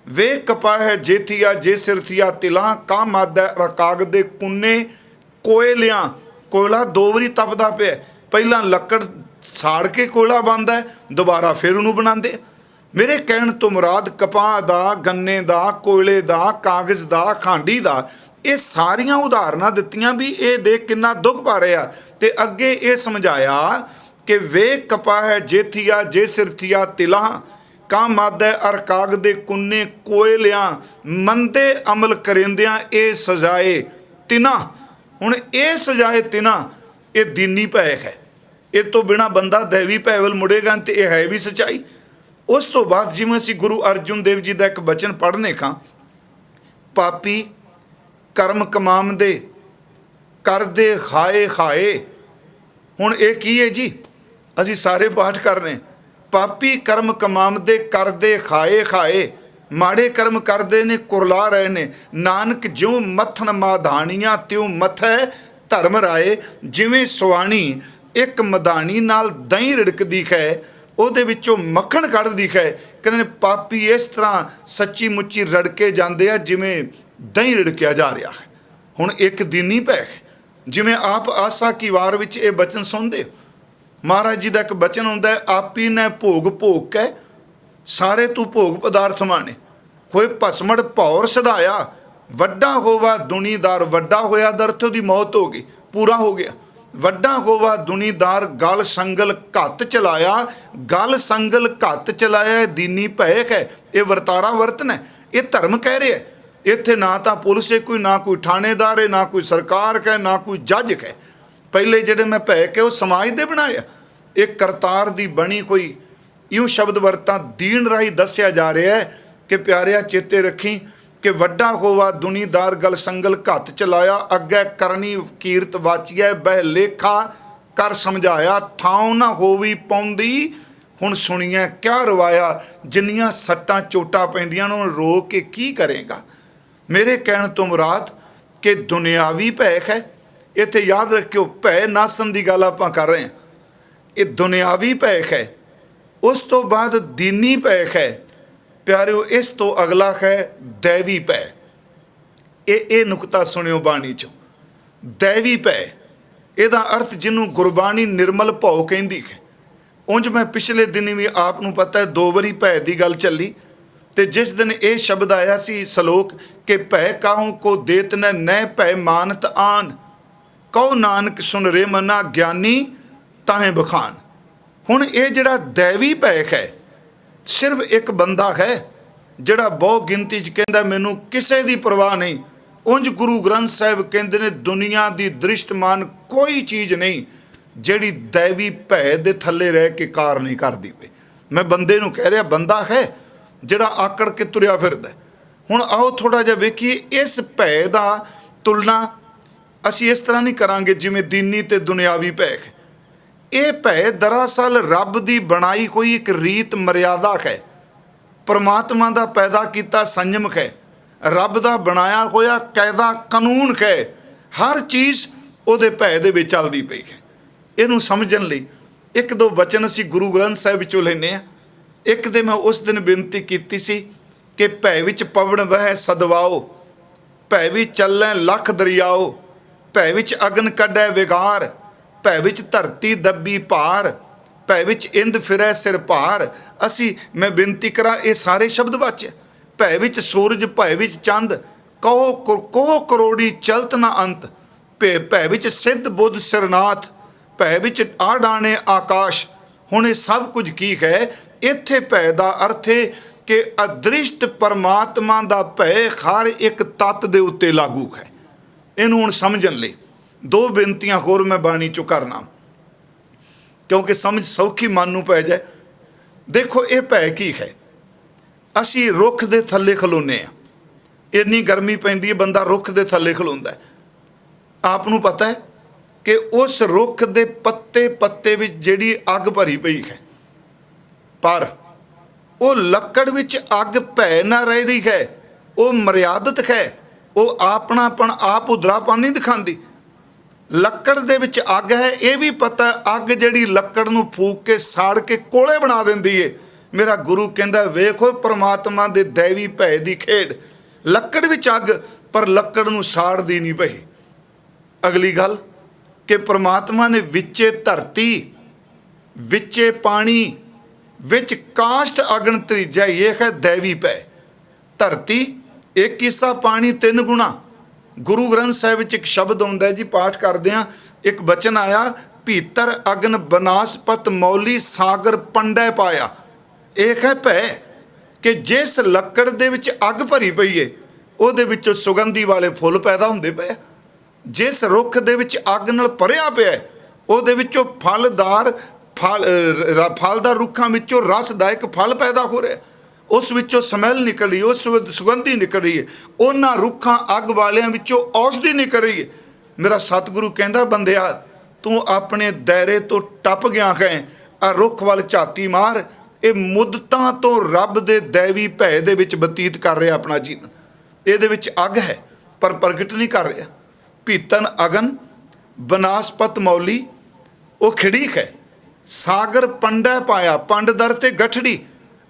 ਵੇਖ ਕਪਾਹ ਹੈ ਜੇ ਥੀਆ, ਜੇ ਸਿਰ ਥੀਆ ਤਿਲਾਂ, ਕਾ ਮਾਦਾ ਅਰ ਕਾਗ ਦੇ ਕੁੰਨੇ ਕੋਇਲਿਆਂ। ਕੋਇਲਾ 2 ਵਾਰੀ ਤਪਦਾ ਪਿਆ। ਪਹਿਲਾਂ ਲੱਕੜ ਸਾੜ ਕੇ ਕੋਇਲਾ ਬਣਦਾ, ਦੁਬਾਰਾ ਫਿਰ ਉਹਨੂੰ ਬਣਾਉਂਦੇ। ਮੇਰੇ ਕਹਿਣ ਤੋਂ ਮੁਰਾਦ ਕਪਾਹ ਦਾ, ਗੰਨੇ ਦਾ, ਕੋਇਲੇ ਦਾ, ਕਾਗਜ਼ ਦਾ, ਖਾਂਡੀ ਦਾ, ਇਹ ਸਾਰੀਆਂ ਉਦਾਹਰਨਾਂ ਦਿੱਤੀਆਂ ਵੀ ਇਹ ਦੇਖ ਕਿੰਨਾ ਦੁੱਖ ਪਾ ਰਿਹਾ। ਤੇ ਅੱਗੇ ਇਹ ਸਮਝਾਇਆ ਕਿ ਵੇਖ ਕਪਾਹ ਹੈ ਜੇ ਥੀਆ, ਜੇ ਸਿਰ ਥੀਆ ਤਿਲਾਂ, ਕਾ ਮਾਦਾ ਅਰ ਕਾਗ ਦੇ ਕੁੰਨੇ ਕੋਇਲਿਆਂ, ਮੰਦੇ ਅਮਲ ਕਰਿੰਦਿਆਂ ਇਹ ਸਜ਼ਾਏ ਤਿਨਾ। ਹੁਣ ਇਹ ਸਜ਼ਾਏ ਤਿਨਾ, ਇਹ ਦੀਨੀ ਭੈ ਹੈ। ਇਹ ਤੋਂ ਬਿਨਾਂ ਬੰਦਾ ਦੈਵੀ ਭੈ ਵੱਲ ਮੁੜੇਗਾ, ਤੇ ਇਹ ਹੈ ਵੀ ਸੱਚਾਈ। उस तो बाद जिवें असीं गुरु अर्जुन देव जी का एक बचन पढ़ने खां, पापी कर्म कमामदे करदे खाए खाए। हुण ये की है जी, असीं सारे पाठ कर रहे हैं। पापी कर्म कमामदे करदे खाए खाए, माड़े कर्म करते ने कुरला रहे ने। नानक ज्यों मथन माधानियां त्यों मथै धर्म राए। जिवें सुआणी एक मधानी नाल दही रिड़कदी है, ਉਹਦੇ ਵਿੱਚੋਂ ਮੱਖਣ ਕੱਢਦੀ ਹੈ। ਕਹਿੰਦੇ ਨੇ ਪਾਪੀ ਇਸ ਤਰ੍ਹਾਂ ਸੱਚੀ ਮੁੱਚੀ ਰੜਕੇ ਜਾਂਦੇ ਆ ਜਿਵੇਂ ਦਹੀਂ ਰਿੜਕਿਆ ਜਾ ਰਿਹਾ ਹੈ। ਹੁਣ ਇੱਕ ਦੀਨੀ ਭੈ ਜਿਵੇਂ ਆਪ ਆਸਾ ਕੀ ਵਾਰ ਵਿੱਚ ਇਹ ਬਚਨ ਸੁਣਦੇ ਹੋ, ਮਹਾਰਾਜ ਜੀ ਦਾ ਇੱਕ ਬਚਨ ਹੁੰਦਾ ਹੈ, ਆਪੀ ਨੇ ਭੋਗ ਭੋਗ ਕੇ ਸਾਰੇ ਤੂੰ ਭੋਗ ਪਦਾਰਥ ਮਾਣੇ। ਹੋਏ ਭਸਮੜ ਭੌਰ ਸਧਾਇਆ, ਵੱਡਾ ਹੋਵਾ ਦੁਨੀਦਾਰ। ਵੱਡਾ ਹੋਇਆ ਦਾ ਅਰਥ ਉਹਦੀ ਮੌਤ ਹੋ ਗਈ, ਪੂਰਾ ਹੋ ਗਿਆ। ਵੱਡਾ ਹੋਵਾ ਦੁਨੀਦਾਰ, ਗਲ ਸੰਗਲ ਘੱਤ ਚਲਾਇਆ। ਗਲ ਸੰਗਲ ਘੱਤ ਚਲਾਇਆ, ਦੀਨੀ ਭੈ ਹੈ। ਇਹ ਵਰਤਾਰਾ ਵਰਤਨ ਹੈ, ਇਹ ਧਰਮ ਕਹਿ ਰਿਹਾ। ਇੱਥੇ ਨਾ ਤਾਂ ਪੁਲਿਸ ਹੈ ਕੋਈ, ਨਾ ਕੋਈ ਥਾਣੇਦਾਰ ਹੈ, ਨਾ ਕੋਈ ਸਰਕਾਰ ਹੈ, ਨਾ ਕੋਈ ਜੱਜ ਹੈ। ਪਹਿਲੇ ਜਿਹੜੇ ਮੈਂ ਭੈ ਕੇ ਉਹ ਸਮਾਜ ਦੇ ਬਣਾਇਆ। ਇਹ ਕਰਤਾਰ ਦੀ ਬਣੀ ਕੋਈ ਇਉਂ ਸ਼ਬਦ ਵਰਤਾਂ ਦੀਨ ਰਾਹੀਂ ਦੱਸਿਆ ਜਾ ਰਿਹਾ ਹੈ ਕਿ ਪਿਆਰਿਆ ਚੇਤੇ ਰੱਖੀ कि वड्डा होवा दुनीदार, गल संगल घत चलाया। अगे करनी कीरत वाचिया, बह लेखा कर समझाया। थां ना होवी पौंदी, हुण सुनिया क्या रवाया। जिन्नियां सट्टां चोटां पैंदियां ने रो के की करेगा। मेरे कहण तो मुराद कि दुनियावी भै है। इत्थे याद रखियो, भै नासन की गल आपां कर रहे हैं। ये दुनियावी भै है। उस तो बाद दीनी भै है। प्यारिओ इस तो अगला है दैवी भै। ये नुकता सुनियो बाणी चो, दैवी भै ਇਹਦਾ अर्थ जिन्हों गुरबाणी निर्मल भाव कहती है। उंज मैं पिछले दिन भी आप नूं पता है 2 वारी भै की गल चली, तो जिस दिन ये शब्द आया सी सलोक कि भै काहू को देत न भै मानत आन। कहो नानक सुन रे मना, ज्ञानी ताहें बखान। हुण ये जिहड़ा दैवी भै है, सिर्फ एक बंदा है जिहड़ा बहु गिनती च कहंदा मैनू किसी की परवाह नहीं। उंज गुरु ग्रंथ साहिब कहते ने दुनिया की दृष्टमान कोई चीज़ नहीं जिहड़ी दैवी भै दे थल्ले रह के कार नहीं करदी पई। मैं बंदे नूं कह रहा, बंदा है जिहड़ा आकड़ के तुरिया फिरदा। हुण आओ थोड़ा जिहा वेखीए इस भै दा तुलना असीं इस तरह नहीं करांगे जिवें दीनी ते दुनियावी भै है। ये भै दरअसल रब की बनाई कोई एक रीत मर्यादा है। परमात्मा का पैदा किया संयम है। रब का बनाया होया कायदा कानून है। हर चीज़ उहदे भै दे विच चलदी पई है। इहनूं समझण लई एक दो वचन असीं गुरु ग्रंथ साहिब विचों लैने आ। एक दे मैं उस दिन बेनती कीती सी कि भै विच पवन वह सदवाओ, भै विच चलै लख दरियाओ, भै विच अगन कढै विगार, भै विच धरती दब्बी भार, भै विच इंद फिरै सिर भार। असी मैं बेनती करा ये सारे शब्द वाचे। भै विच सूरज, भै विच चंद, कहो करोड़ी चलत ना अंत। भै विच सिद्ध बुद्ध सिरनाथ, भै विच आडाने आकाश। हुण ये सब कुछ की है। इत्थे भै दा अर्थ है कि अदृष्ट परमात्मा दा भै हर एक तत्त दे उत्ते लागू है। इहनूं हुण समझण लई 2 बेनतियां होर मैं बाणी चो करना, क्योंकि समझ सौखी मन नूं पै जाए। देखो ये भै की है। असी रुख दे थल्ले खलोने आ, इन्नी गर्मी पैंदी है, बंदा रुख दे थल्ले खलोंदा है। आप नूं पता है कि उस रुख दे पत्ते पत्ते विच जिहड़ी अग भरी पई है, पर वो लकड़ विच अग भै ना रह रही है। वो मर्यादित है। वो आपणापन आप उधरापन नहीं दिखाती। ਲੱਕੜ ਦੇ ਵਿੱਚ ਅੱਗ है, ये भी पता ਅੱਗ ਜਿਹੜੀ ਲੱਕੜ ਨੂੰ फूक के साड़ के कोले बना ਦਿੰਦੀ ਏ। मेरा गुरु कहता वेखो परमात्मा दे दैवी भै दी खेड। ਲੱਕੜ ਵਿੱਚ ਅੱਗ पर ਲੱਕੜ ਨੂੰ ਸਾੜਦੀ नहीं पई। अगली गल कि परमात्मा ने विचे धरती, विचे पानी, विच काष्ठ अगन त्रिजा। ये है दैवी भै। धरती एक किस्सा, पानी 3 गुणा। गुरु ग्रंथ साहिब एक शब्द आउंदा है जी, पाठ करदे आ। एक बचन आया, भीतर अगन बनासपत मौली सागर पंडै पाया। एक है भै कि जिस लकड़ दे विच अग भरी पई है ਉਹਦੇ ਵਿੱਚੋਂ सुगंधी वाले फुल पैदा ਹੁੰਦੇ ਪਏ। जिस रुख दे विच अग नाल भरिया पिया ਉਹਦੇ ਵਿੱਚੋਂ फलदार ਫਲਦਾਰ ਰੁੱਖਾਂ ਵਿੱਚੋਂ ਰਸਦਾਇਕ ਫਲ ਪੈਦਾ ਹੋ ਰਿਹਾ, ਉਸ ਵਿੱਚੋਂ ਸਮੈਲ ਨਿਕਲ ਰਹੀ, ਉਸ ਸੁਗੰਧੀ ਨਿਕਲ ਰਹੀ ਹੈ। ਉਹਨਾਂ ਰੁੱਖਾਂ ਅੱਗ ਵਾਲਿਆਂ ਵਿੱਚੋਂ ਔਸ਼ਧੀ ਨਿਕਲ ਰਹੀ ਹੈ। ਮੇਰਾ ਸਤਿਗੁਰੂ ਕਹਿੰਦਾ, ਬੰਦਿਆ ਤੂੰ ਆਪਣੇ ਦਾਇਰੇ ਤੋਂ ਟੱਪ ਗਿਆ ਹੈ, ਆ ਰੁੱਖ ਵੱਲ ਝਾਤੀ ਮਾਰ। ਇਹ ਮੁੱਦਤਾਂ ਤੋਂ ਰੱਬ ਦੇ ਦੈਵੀ ਭੈ ਦੇ ਵਿੱਚ ਬਤੀਤ ਕਰ ਰਿਹਾ ਆਪਣਾ ਜੀਵਨ। ਇਹਦੇ ਵਿੱਚ ਅੱਗ ਹੈ ਪਰ ਪ੍ਰਗਟ ਨਹੀਂ ਕਰ ਰਿਹਾ। ਭੀਤਨ ਅਗਨ ਬਨਾਸਪਤ ਮੌਲੀ ਉਹ ਖਿੜੀਕ ਹੈ, ਸਾਗਰ ਪੰਡਾ ਪਾਇਆ, ਪੰਡ ਦਰ ਤੇ ਗਠੜੀ।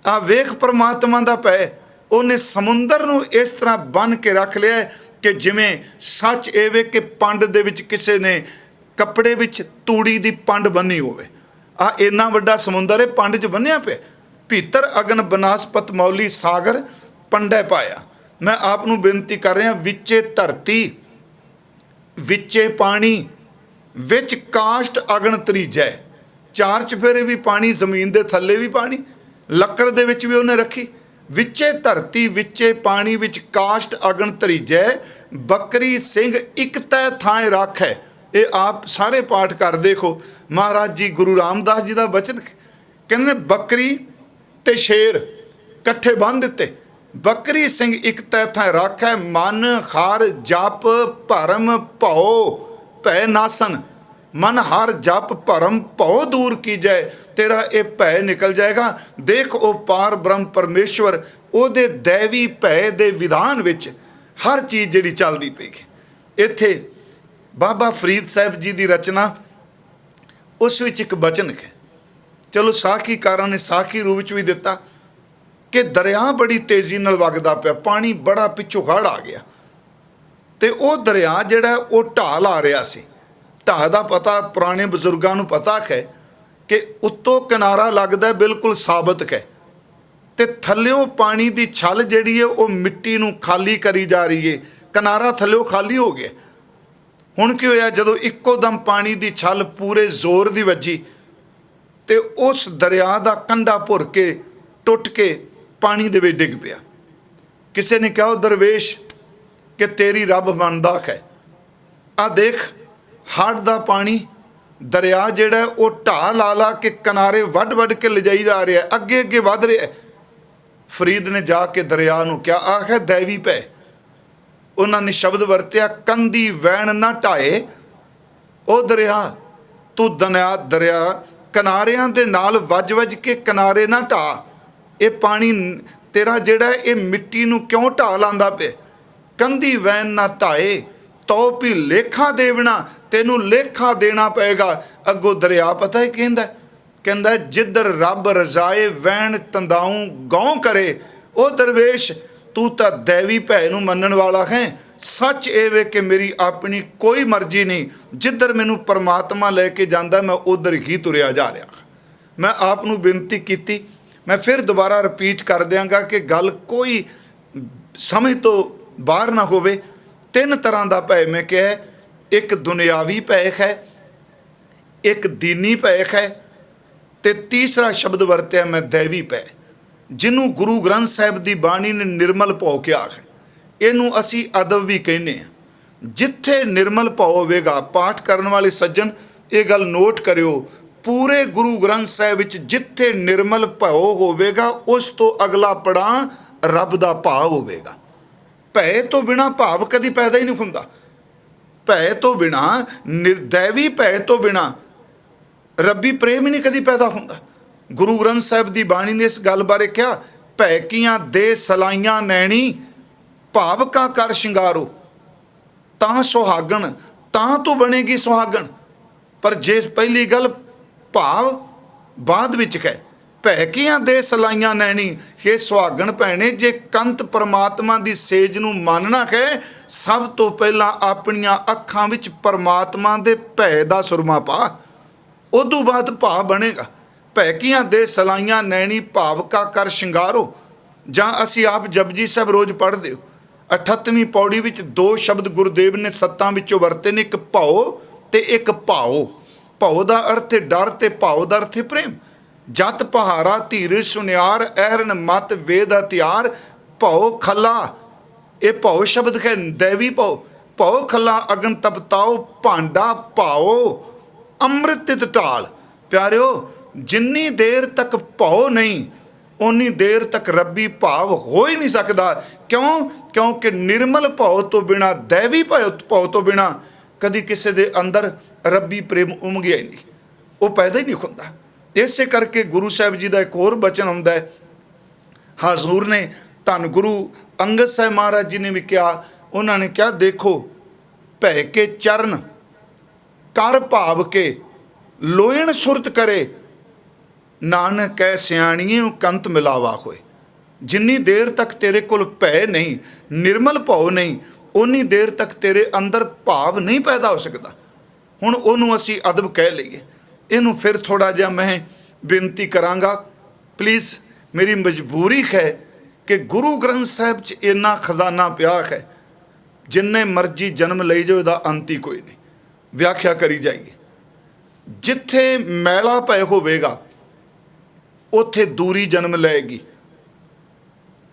ਆ ਵੇਖ ਪਰਮਾਤਮਾ ਦਾ ਭੈ, ਉਹਨੇ ਸਮੁੰਦਰ ਨੂੰ ਇਸ ਤਰ੍ਹਾਂ ਬੰਨ੍ਹ ਕੇ ਰੱਖ ਲਿਆ ਕਿ ਜਿਵੇਂ ਸੱਚ ਇਹ ਵੇ ਕਿ ਪੰਡ ਦੇ ਵਿੱਚ ਕਿਸੇ ਨੇ ਕੱਪੜੇ ਵਿੱਚ ਤੂੜੀ ਦੀ ਪੰਡ ਬੰਨੀ ਹੋਵੇ। ਆ ਇੰਨਾ ਵੱਡਾ ਸਮੁੰਦਰ ਹੈ, ਪੰਡ 'ਚ ਬੰਨਿਆ ਪਿਆ। ਭੀਤਰ ਅਗਨ ਬਨਾਸਪਤ ਮੌਲੀ ਸਾਗਰ ਪੰਡਾ ਪਾਇਆ। ਮੈਂ ਆਪ ਨੂੰ ਬੇਨਤੀ ਕਰ ਰਿਹਾ, ਵਿੱਚੇ ਧਰਤੀ ਵਿੱਚੇ ਪਾਣੀ ਵਿੱਚ ਕਾਸ਼ਟ ਅਗਨ ਤਰੀਜੈ। ਚਾਰ ਚਫੇਰੇ ਵੀ ਪਾਣੀ, ਜ਼ਮੀਨ ਦੇ ਥੱਲੇ ਵੀ ਪਾਣੀ, ਲੱਕੜ ਦੇ ਵਿੱਚ ਵੀ ਉਹਨੇ ਰੱਖੀ। ਵਿੱਚੇ ਧਰਤੀ ਵਿੱਚੇ ਪਾਣੀ ਵਿੱਚ ਕਾਸ਼ਟ ਅਗਨ ਤਰੀਜੈ, ਬੱਕਰੀ ਸਿੰਘ ਇੱਕ ਤੈ ਥਾਂ ਰਾਖੈ। ਇਹ ਆਪ ਸਾਰੇ ਪਾਠ ਕਰ ਦੇਖੋ। ਮਹਾਰਾਜ ਜੀ ਗੁਰੂ ਰਾਮਦਾਸ ਜੀ ਦਾ ਬਚਨ ਕਹਿੰਦੇ, ਬੱਕਰੀ ਤੇ ਸ਼ੇਰ ਇਕੱਠੇ ਬੰਨ੍ਹ ਦਿੱਤੇ। ਬੱਕਰੀ ਸਿੰਘ ਇੱਕ ਤੈ ਥਾਂ ਰਾਖੈ, ਮਨ ਹਰ ਜਪ ਭਰਮ ਭਉ ਭੈ ਨਾਸਨ। ਮਨ ਹਰ ਜਪ ਭਰਮ ਭਉ ਦੂਰ ਕੀਜੈ। ਤੇਰਾ ਇਹ ਭੈ ਨਿਕਲ ਜਾਏਗਾ। ਦੇਖ ਉਹ ਪਾਰ ਬ੍ਰਹਮ ਪਰਮੇਸ਼ਵਰ, ਉਹਦੇ ਦੈਵੀ ਭੈ ਦੇ ਵਿਧਾਨ ਵਿੱਚ ਹਰ ਚੀਜ਼ ਜਿਹੜੀ ਚੱਲਦੀ ਪਈ ਹੈ। ਇੱਥੇ ਬਾਬਾ ਫਰੀਦ ਸਾਹਿਬ ਜੀ ਦੀ ਰਚਨਾ, ਉਸ ਵਿੱਚ ਇੱਕ ਬਚਨ ਹੈ। ਚਲੋ ਸਾਖੀਕਾਰਾਂ ਨੇ ਸਾਖੀ ਰੂਪ ਵਿੱਚ ਵੀ ਦਿੱਤਾ ਕਿ ਦਰਿਆ ਬੜੀ ਤੇਜ਼ੀ ਨਾਲ ਵਗਦਾ ਪਿਆ, ਪਾਣੀ ਬੜਾ ਪਿੱਛੋਂ ਹੜ੍ਹ ਆ ਗਿਆ, ਅਤੇ ਉਹ ਦਰਿਆ ਜਿਹੜਾ ਉਹ ਢਾਲ ਆ ਰਿਹਾ ਸੀ। ਢਾਹ ਦਾ ਪਤਾ ਪੁਰਾਣੇ ਬਜ਼ੁਰਗਾਂ ਨੂੰ ਪਤਾ ਹੈ ਕਿ ਉੱਤੋਂ ਕਿਨਾਰਾ ਲੱਗਦਾ ਬਿਲਕੁਲ ਸਾਬਤ ਹੈ, ਅਤੇ ਥੱਲਿਓਂ ਪਾਣੀ ਦੀ ਛੱਲ ਜਿਹੜੀ ਹੈ ਉਹ ਮਿੱਟੀ ਨੂੰ ਖਾਲੀ ਕਰੀ ਜਾ ਰਹੀ ਹੈ। ਕਿਨਾਰਾ ਥੱਲਿਓਂ ਖਾਲੀ ਹੋ ਗਿਆ। ਹੁਣ ਕੀ ਹੋਇਆ, ਜਦੋਂ ਇੱਕੋ ਦਮ ਪਾਣੀ ਦੀ ਛੱਲ ਪੂਰੇ ਜ਼ੋਰ ਦੀ ਵੱਜੀ ਅਤੇ ਉਸ ਦਰਿਆ ਦਾ ਕੰਢਾ ਭੁਰ ਕੇ ਟੁੱਟ ਕੇ ਪਾਣੀ ਦੇ ਵਿੱਚ ਡਿੱਗ ਪਿਆ। ਕਿਸੇ ਨੇ ਕਿਹਾ, ਉਹ ਦਰਵੇਸ਼ ਕਿ ਤੇਰੀ ਰੱਬ ਮੰਨਦਾ ਹੈ। ਆ ਦੇਖ, ਹੜ੍ਹ ਦਾ ਪਾਣੀ ਦਰਿਆ ਜਿਹੜਾ ਉਹ ਢਾਹ ਲਾ ਲਾ ਕੇ ਕਿਨਾਰੇ ਵੱਢ ਵੱਢ ਕੇ ਲਿਜਾਈ ਜਾ ਰਿਹਾ, ਅੱਗੇ ਅੱਗੇ ਵੱਧ ਰਿਹਾ। ਫਰੀਦ ਨੇ ਜਾ ਕੇ ਦਰਿਆ ਨੂੰ ਕਿਹਾ, ਆਹ ਹੈ ਦੈਵੀ ਭੈ। ਉਹਨਾਂ ਨੇ ਸ਼ਬਦ ਵਰਤਿਆ, ਕੰਦੀ ਵੈਣ ਨਾ ਢਾਏ। ਉਹ ਦਰਿਆ ਤੂੰ ਦਰਿਆ ਕਿਨਾਰਿਆਂ ਦੇ ਨਾਲ ਵੱਜ ਵੱਜ ਕੇ ਕਿਨਾਰੇ ਨਾ ਢਾਹ। ਇਹ ਪਾਣੀ ਤੇਰਾ ਜਿਹੜਾ ਇਹ ਮਿੱਟੀ ਨੂੰ ਕਿਉਂ ਢਾਹ ਲਾਉਂਦਾ ਪਿਆ। ਕੰਦੀ ਵੈਣ ਨਾ ਢਾਏ, ਤੋ ਵੀ ਲੇਖਾ ਦੇਵਣਾ, ਤੈਨੂੰ ਲੇਖਾ ਦੇਣਾ ਪਏਗਾ। ਅੱਗੋਂ ਦਰਿਆ ਪਤਾ ਹੀ ਕਹਿੰਦਾ ਜਿੱਧਰ ਰੱਬ ਰਜ਼ਾਏ ਵੈਣ ਤੰਦਾਊਂ ਗੌਂ ਕਰੇ। ਉਹ ਦਰਵੇਸ਼ ਤੂੰ ਤਾਂ ਦੈਵੀ ਭੈ ਨੂੰ ਮੰਨਣ ਵਾਲਾ ਹੈ। ਸੱਚ ਇਹ ਵੇ ਕਿ ਮੇਰੀ ਆਪਣੀ ਕੋਈ ਮਰਜ਼ੀ ਨਹੀਂ, ਜਿੱਧਰ ਮੈਨੂੰ ਪਰਮਾਤਮਾ ਲੈ ਕੇ ਜਾਂਦਾ ਮੈਂ ਉੱਧਰ ਹੀ ਤੁਰਿਆ ਜਾ ਰਿਹਾ। ਮੈਂ ਆਪ ਨੂੰ ਬੇਨਤੀ ਕੀਤੀ, ਮੈਂ ਫਿਰ ਦੁਬਾਰਾ ਰਿਪੀਟ ਕਰ ਦਿਆਂਗਾ ਕਿ ਗੱਲ ਕੋਈ ਸਮਝ ਤੋਂ ਬਾਹਰ ਨਾ ਹੋਵੇ। ਤਿੰਨ ਤਰ੍ਹਾਂ ਦਾ ਭੈ ਮੈਂ ਕਿਹਾ, ਇੱਕ ਦੁਨਿਆਵੀ ਭੈ ਹੈ, ਇੱਕ ਦੀਨੀ ਭੈ ਹੈ, ਅਤੇ ਤੀਸਰਾ ਸ਼ਬਦ ਵਰਤਿਆ ਮੈਂ ਦੈਵੀ ਭੈ, ਜਿਹਨੂੰ ਗੁਰੂ ਗ੍ਰੰਥ ਸਾਹਿਬ ਦੀ ਬਾਣੀ ਨੇ ਨਿਰਮਲ ਭਉ ਕਿਹਾ ਹੈ। ਇਹਨੂੰ ਅਸੀਂ ਅਦਬ ਵੀ ਕਹਿੰਦੇ ਹਾਂ। ਜਿੱਥੇ ਨਿਰਮਲ ਭਉ ਹੋਵੇਗਾ, ਪਾਠ ਕਰਨ ਵਾਲੇ ਸੱਜਣ ਇਹ ਗੱਲ ਨੋਟ ਕਰਿਓ, ਪੂਰੇ ਗੁਰੂ ਗ੍ਰੰਥ ਸਾਹਿਬ ਵਿੱਚ ਜਿੱਥੇ ਨਿਰਮਲ ਭਉ ਹੋਵੇਗਾ, ਉਸ ਤੋਂ ਅਗਲਾ ਪੜਾਅ ਰੱਬ ਦਾ ਭਾਵ ਹੋਵੇਗਾ। ਭੈ ਤੋਂ ਬਿਨਾਂ ਭਾਵ ਕਦੀ ਪੈਦਾ ਹੀ ਨਹੀਂ ਹੁੰਦਾ। ਭੈ ਤੋਂ ਬਿਨਾਂ, ਨਿਰਦੈਵੀ ਭੈ ਤੋਂ ਬਿਨਾਂ ਰੱਬੀ ਪ੍ਰੇਮ ਹੀ ਨਹੀਂ ਕਦੀ ਪੈਦਾ ਹੁੰਦਾ। ਗੁਰੂ ਗ੍ਰੰਥ ਸਾਹਿਬ ਦੀ ਬਾਣੀ ਨੇ ਇਸ ਗੱਲ ਬਾਰੇ ਕਿਹਾ, ਭੈ ਕੀਆਂ ਦੇ ਸਲਾਈਆਂ ਨੈਣੀ, ਭਾਵ ਕਾ ਕਰ ਸ਼ਿੰਗਾਰੋ। ਤਾਂ ਸੁਹਾਗਣ, ਤਾਂ ਤੂੰ ਬਣੇਗੀ ਸੁਹਾਗਣ। ਪਰ ਜੇ ਪਹਿਲੀ ਗੱਲ ਭਾਵ ਬਾਅਦ ਵਿੱਚ ਹੈ, ਭੈ ਕੀਆਂ ਦੇ ਸਲਾਈਆਂ ਨੈਣੀ, ਇਹ ਸੁਹਾਗਣ ਭੈਣੇ ਜੇ ਕੰਤ ਪਰਮਾਤਮਾ ਦੀ ਸੇਜ ਨੂੰ ਮੰਨਣਾ ਹੈ, ਸਭ ਤੋਂ ਪਹਿਲਾਂ ਆਪਣੀਆਂ ਅੱਖਾਂ ਵਿੱਚ ਪਰਮਾਤਮਾ ਦੇ ਭੈ ਦਾ ਸੁਰਮਾ ਪਾ, ਉਦੋਂ ਬਾਅਦ ਭਾਵ ਬਣੇਗਾ। ਭੈ ਕੀਆਂ ਦੇ ਸਲਾਈਆਂ ਨੈਣੀ, ਭਾਵ ਕਾ ਕਰ ਸ਼ਿੰਗਾਰੋ। ਜਾਂ ਅਸੀਂ ਆਪ ਜਪਜੀ ਸਾਹਿਬ ਰੋਜ਼ ਪੜ੍ਹਦੇ ਹੋ, 38ਵੀਂ ਪੌੜੀ ਵਿੱਚ ਦੋ ਸ਼ਬਦ ਗੁਰਦੇਵ ਨੇ ਸੱਤਾਂ ਵਿੱਚੋਂ ਵਰਤੇ ਨੇ, ਇੱਕ ਭਉ ਅਤੇ ਇੱਕ ਭਾਉ। ਭਉ ਦਾ ਅਰਥ ਹੈ ਡਰ, ਅਤੇ ਭਾਉ ਦਾ ਅਰਥ ਹੈ ਪ੍ਰੇਮ। ਜਤ ਪਹਾਰਾ ਧੀਰ ਸੁਨਿਆਰ, ਐਰਨ ਮਤ ਵੇਦ ਹਥਿਆਰ, ਭਉ ਖੱਲਾ। ਇਹ ਭਉ ਸ਼ਬਦ ਹੈ ਦੈਵੀ ਭਉ। ਭਉ ਖੱਲਾ ਅਗਨ ਤਪਤਾਓ, ਭਾਂਡਾ ਭਾਓ ਅੰਮ੍ਰਿਤ ਤਿਤ ਢਾਲ। ਪਿਆਰਿਓ, जिन्नी देर तक भाव नहीं उन्नी देर तक रब्बी भाव हो ही नहीं सकता। क्यों? क्योंकि निर्मल भाव तो बिना, दैवी भाव तो बिना कदी किसी के अंदर रब्बी प्रेम उमगिया ही नहीं, वो पैदा ही नहीं होता। इसे करके गुरु साहब जी का एक होर बचन आउंदा है, हजूर ने धन गुरु अंगद साहब महाराज जी ने भी कहा, उन्होंने कहा देखो भै के चरण कर भाव के लोयण सुरत करे, नानक कै सियाणिए कंत मिलावा होए। जिन्नी देर तक तेरे कोल भै नहीं, निर्मल भाव नहीं, उन्नी देर तक तेरे अंदर भाव नहीं पैदा हो सकता। हुण उहनूं असीं अदब कह लईए। इहनूं फिर थोड़ा जिहा मैं बेनती करांगा, प्लीज़ मेरी मजबूरी है कि गुरु ग्रंथ साहिब च इन्ना खजाना पिया है, जिन्ने मर्जी जन्म लई जाओ इहदा अंत ही कोई नहीं। व्याख्या करी जाइए, जिथे मैला पै होवेगा उत्थे दूरी जन्म लएगी।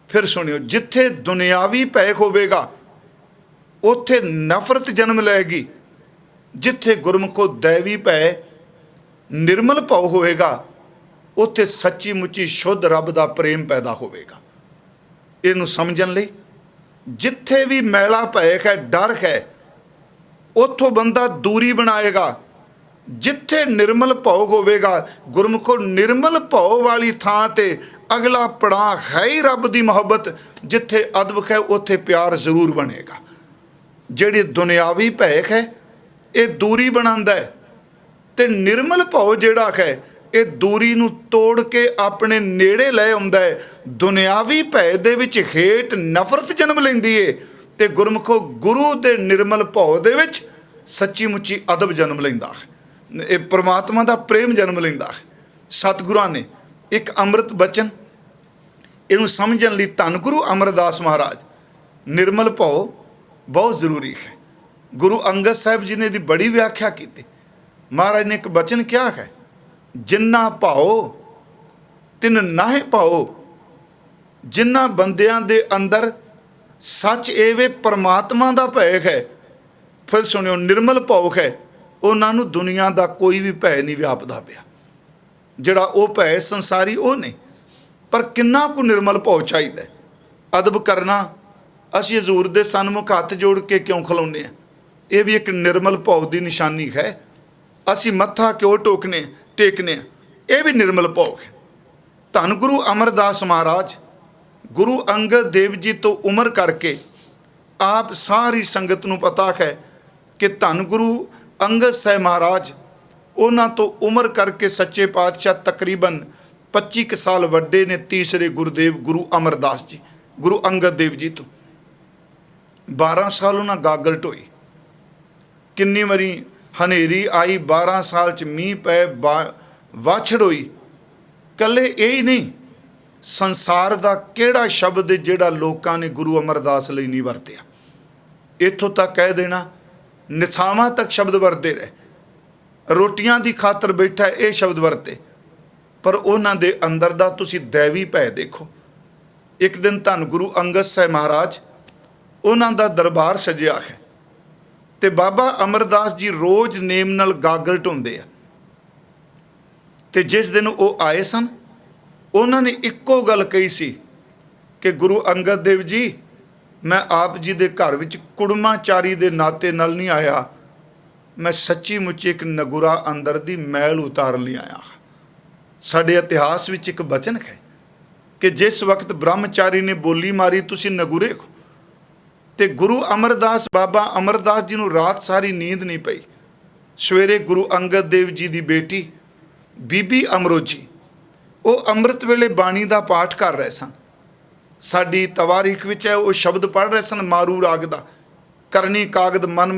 फिर सुनियो, जिथे दुनियावी पै होवेगा उत्थे नफरत जन्म लएगी। जिथे गुरमुखो दैवी पै निर्मल भाव होएगा उत्थे सच्ची मुच्ची शुद्ध रब दा प्रेम पैदा होवेगा। इनू समझण लई जिथे भी मैला भय है, डर है, उत्थों बंदा दूरी बनाएगा। जिथे निर्मल भाव होवेगा, गुरमुखो निर्मल भाव वाली थां ते अगला पड़ाव है ही रब दी मोहब्बत। जिथे अदब है उत्थे प्यार जरूर बनेगा। जिहड़ी दुनियावी भय है ये दूरी बनांदा है, ते निर्मल भाव जिहड़ा है ये दूरी नूं तोड़ के अपने नेड़े लै आउंदा है। दुनियावी भय दे विच हेट नफरत जन्म लैंदी है, ते गुरमुखो गुरु दे निर्मल भाव दे विच सच्ची मुच्ची अदब जन्म लैंदा है। ये परमात्मा दा प्रेम जन्म लैंदा है। सतगुरां ने एक अमृत बचन इनू समझण लई धन गुरु अमरदास महाराज, निर्मल भाव बहुत जरूरी है। गुरु अंगद साहिब जी ने दी बड़ी व्याख्या की। महाराज ने एक बचन क्या है, जिन्ना भाओ तिन नाहे भाओ। जिन्ना बंदियां दे अंदर सच एवे परमात्मा दा भय है, फिर सुनियो निर्मल भाव है, उन्होंने दुनिया का कोई भी भय नहीं व्यापदा पिया। जिहड़ा वो भय संसारी वो नहीं, पर किन्ना को निर्मल भाव चाहिए। अदब करना, असीं हजूर दे सन्मुख हथ जोड़ के क्यों खलोने हैं, ये भी एक निर्मल भाव की निशानी है। असीं मत्था क्यों टेकने, ये भी निर्मल भाव है। धन गुरु अमरदास महाराज गुरु अंगद देव जी तो उम्र करके आप सारी संगत नूं पता है कि धन गुरु अंगद साहिब महाराज उन्हां तो उम्र करके सच्चे पातशाह तकरीबन 25 साल वड्डे ने। तीसरे गुरुदेव गुरु अमरदास जी गुरु अंगद देव जी तो 12 साल उन्हां गागर ढोई। किन्नी वारी हनेरी आई, 12 साल च मीह पै, वाछड़ होई। कल्ले यही नहीं, संसार का किहड़ा शब्द जिहड़ा लोकां ने गुरु अमरदास लई नहीं वरतिया। इत्थों तक कह देना, निथावां तक शब्द वरते रहे, रोटियां की खातर बैठा ये शब्द वरते, पर उन्हां दे अंदर दा तुसीं दैवी भय देखो। एक दिन धन गुरु अंगद साहिब महाराज उन्हां दा दरबार सजिया है, ते बाबा अमरदास जी रोज़ नेम नाल गागर ढोंदे आ। ते जिस दिन वो आए सन, उन्होंने इक्को गल कही सी कि गुरु अंगद देव जी, मैं आप जी दे घर विच कुड़माचारी दे नाते नाल नहीं आया, मैं सच्ची मुच्ची एक नगुरा अंदर दी मैल उतारन लई आया। साडे इतिहास विच एक बचन है कि जिस वक्त ब्रह्मचारी ने बोली मारी, तुसीं नगुरे हो। ते गुरु अमरदास बाबा अमरदास जी नूं रात सारी नींद नहीं पई। सवेरे गुरु अंगद देव जी की बेटी बीबी अमरोजी वो अमृत वेले बाणी का पाठ कर रहे सन। साडी तवारीख विच है वो शब्द पढ़ रहे सन मारू राग दा, करनी कागद मन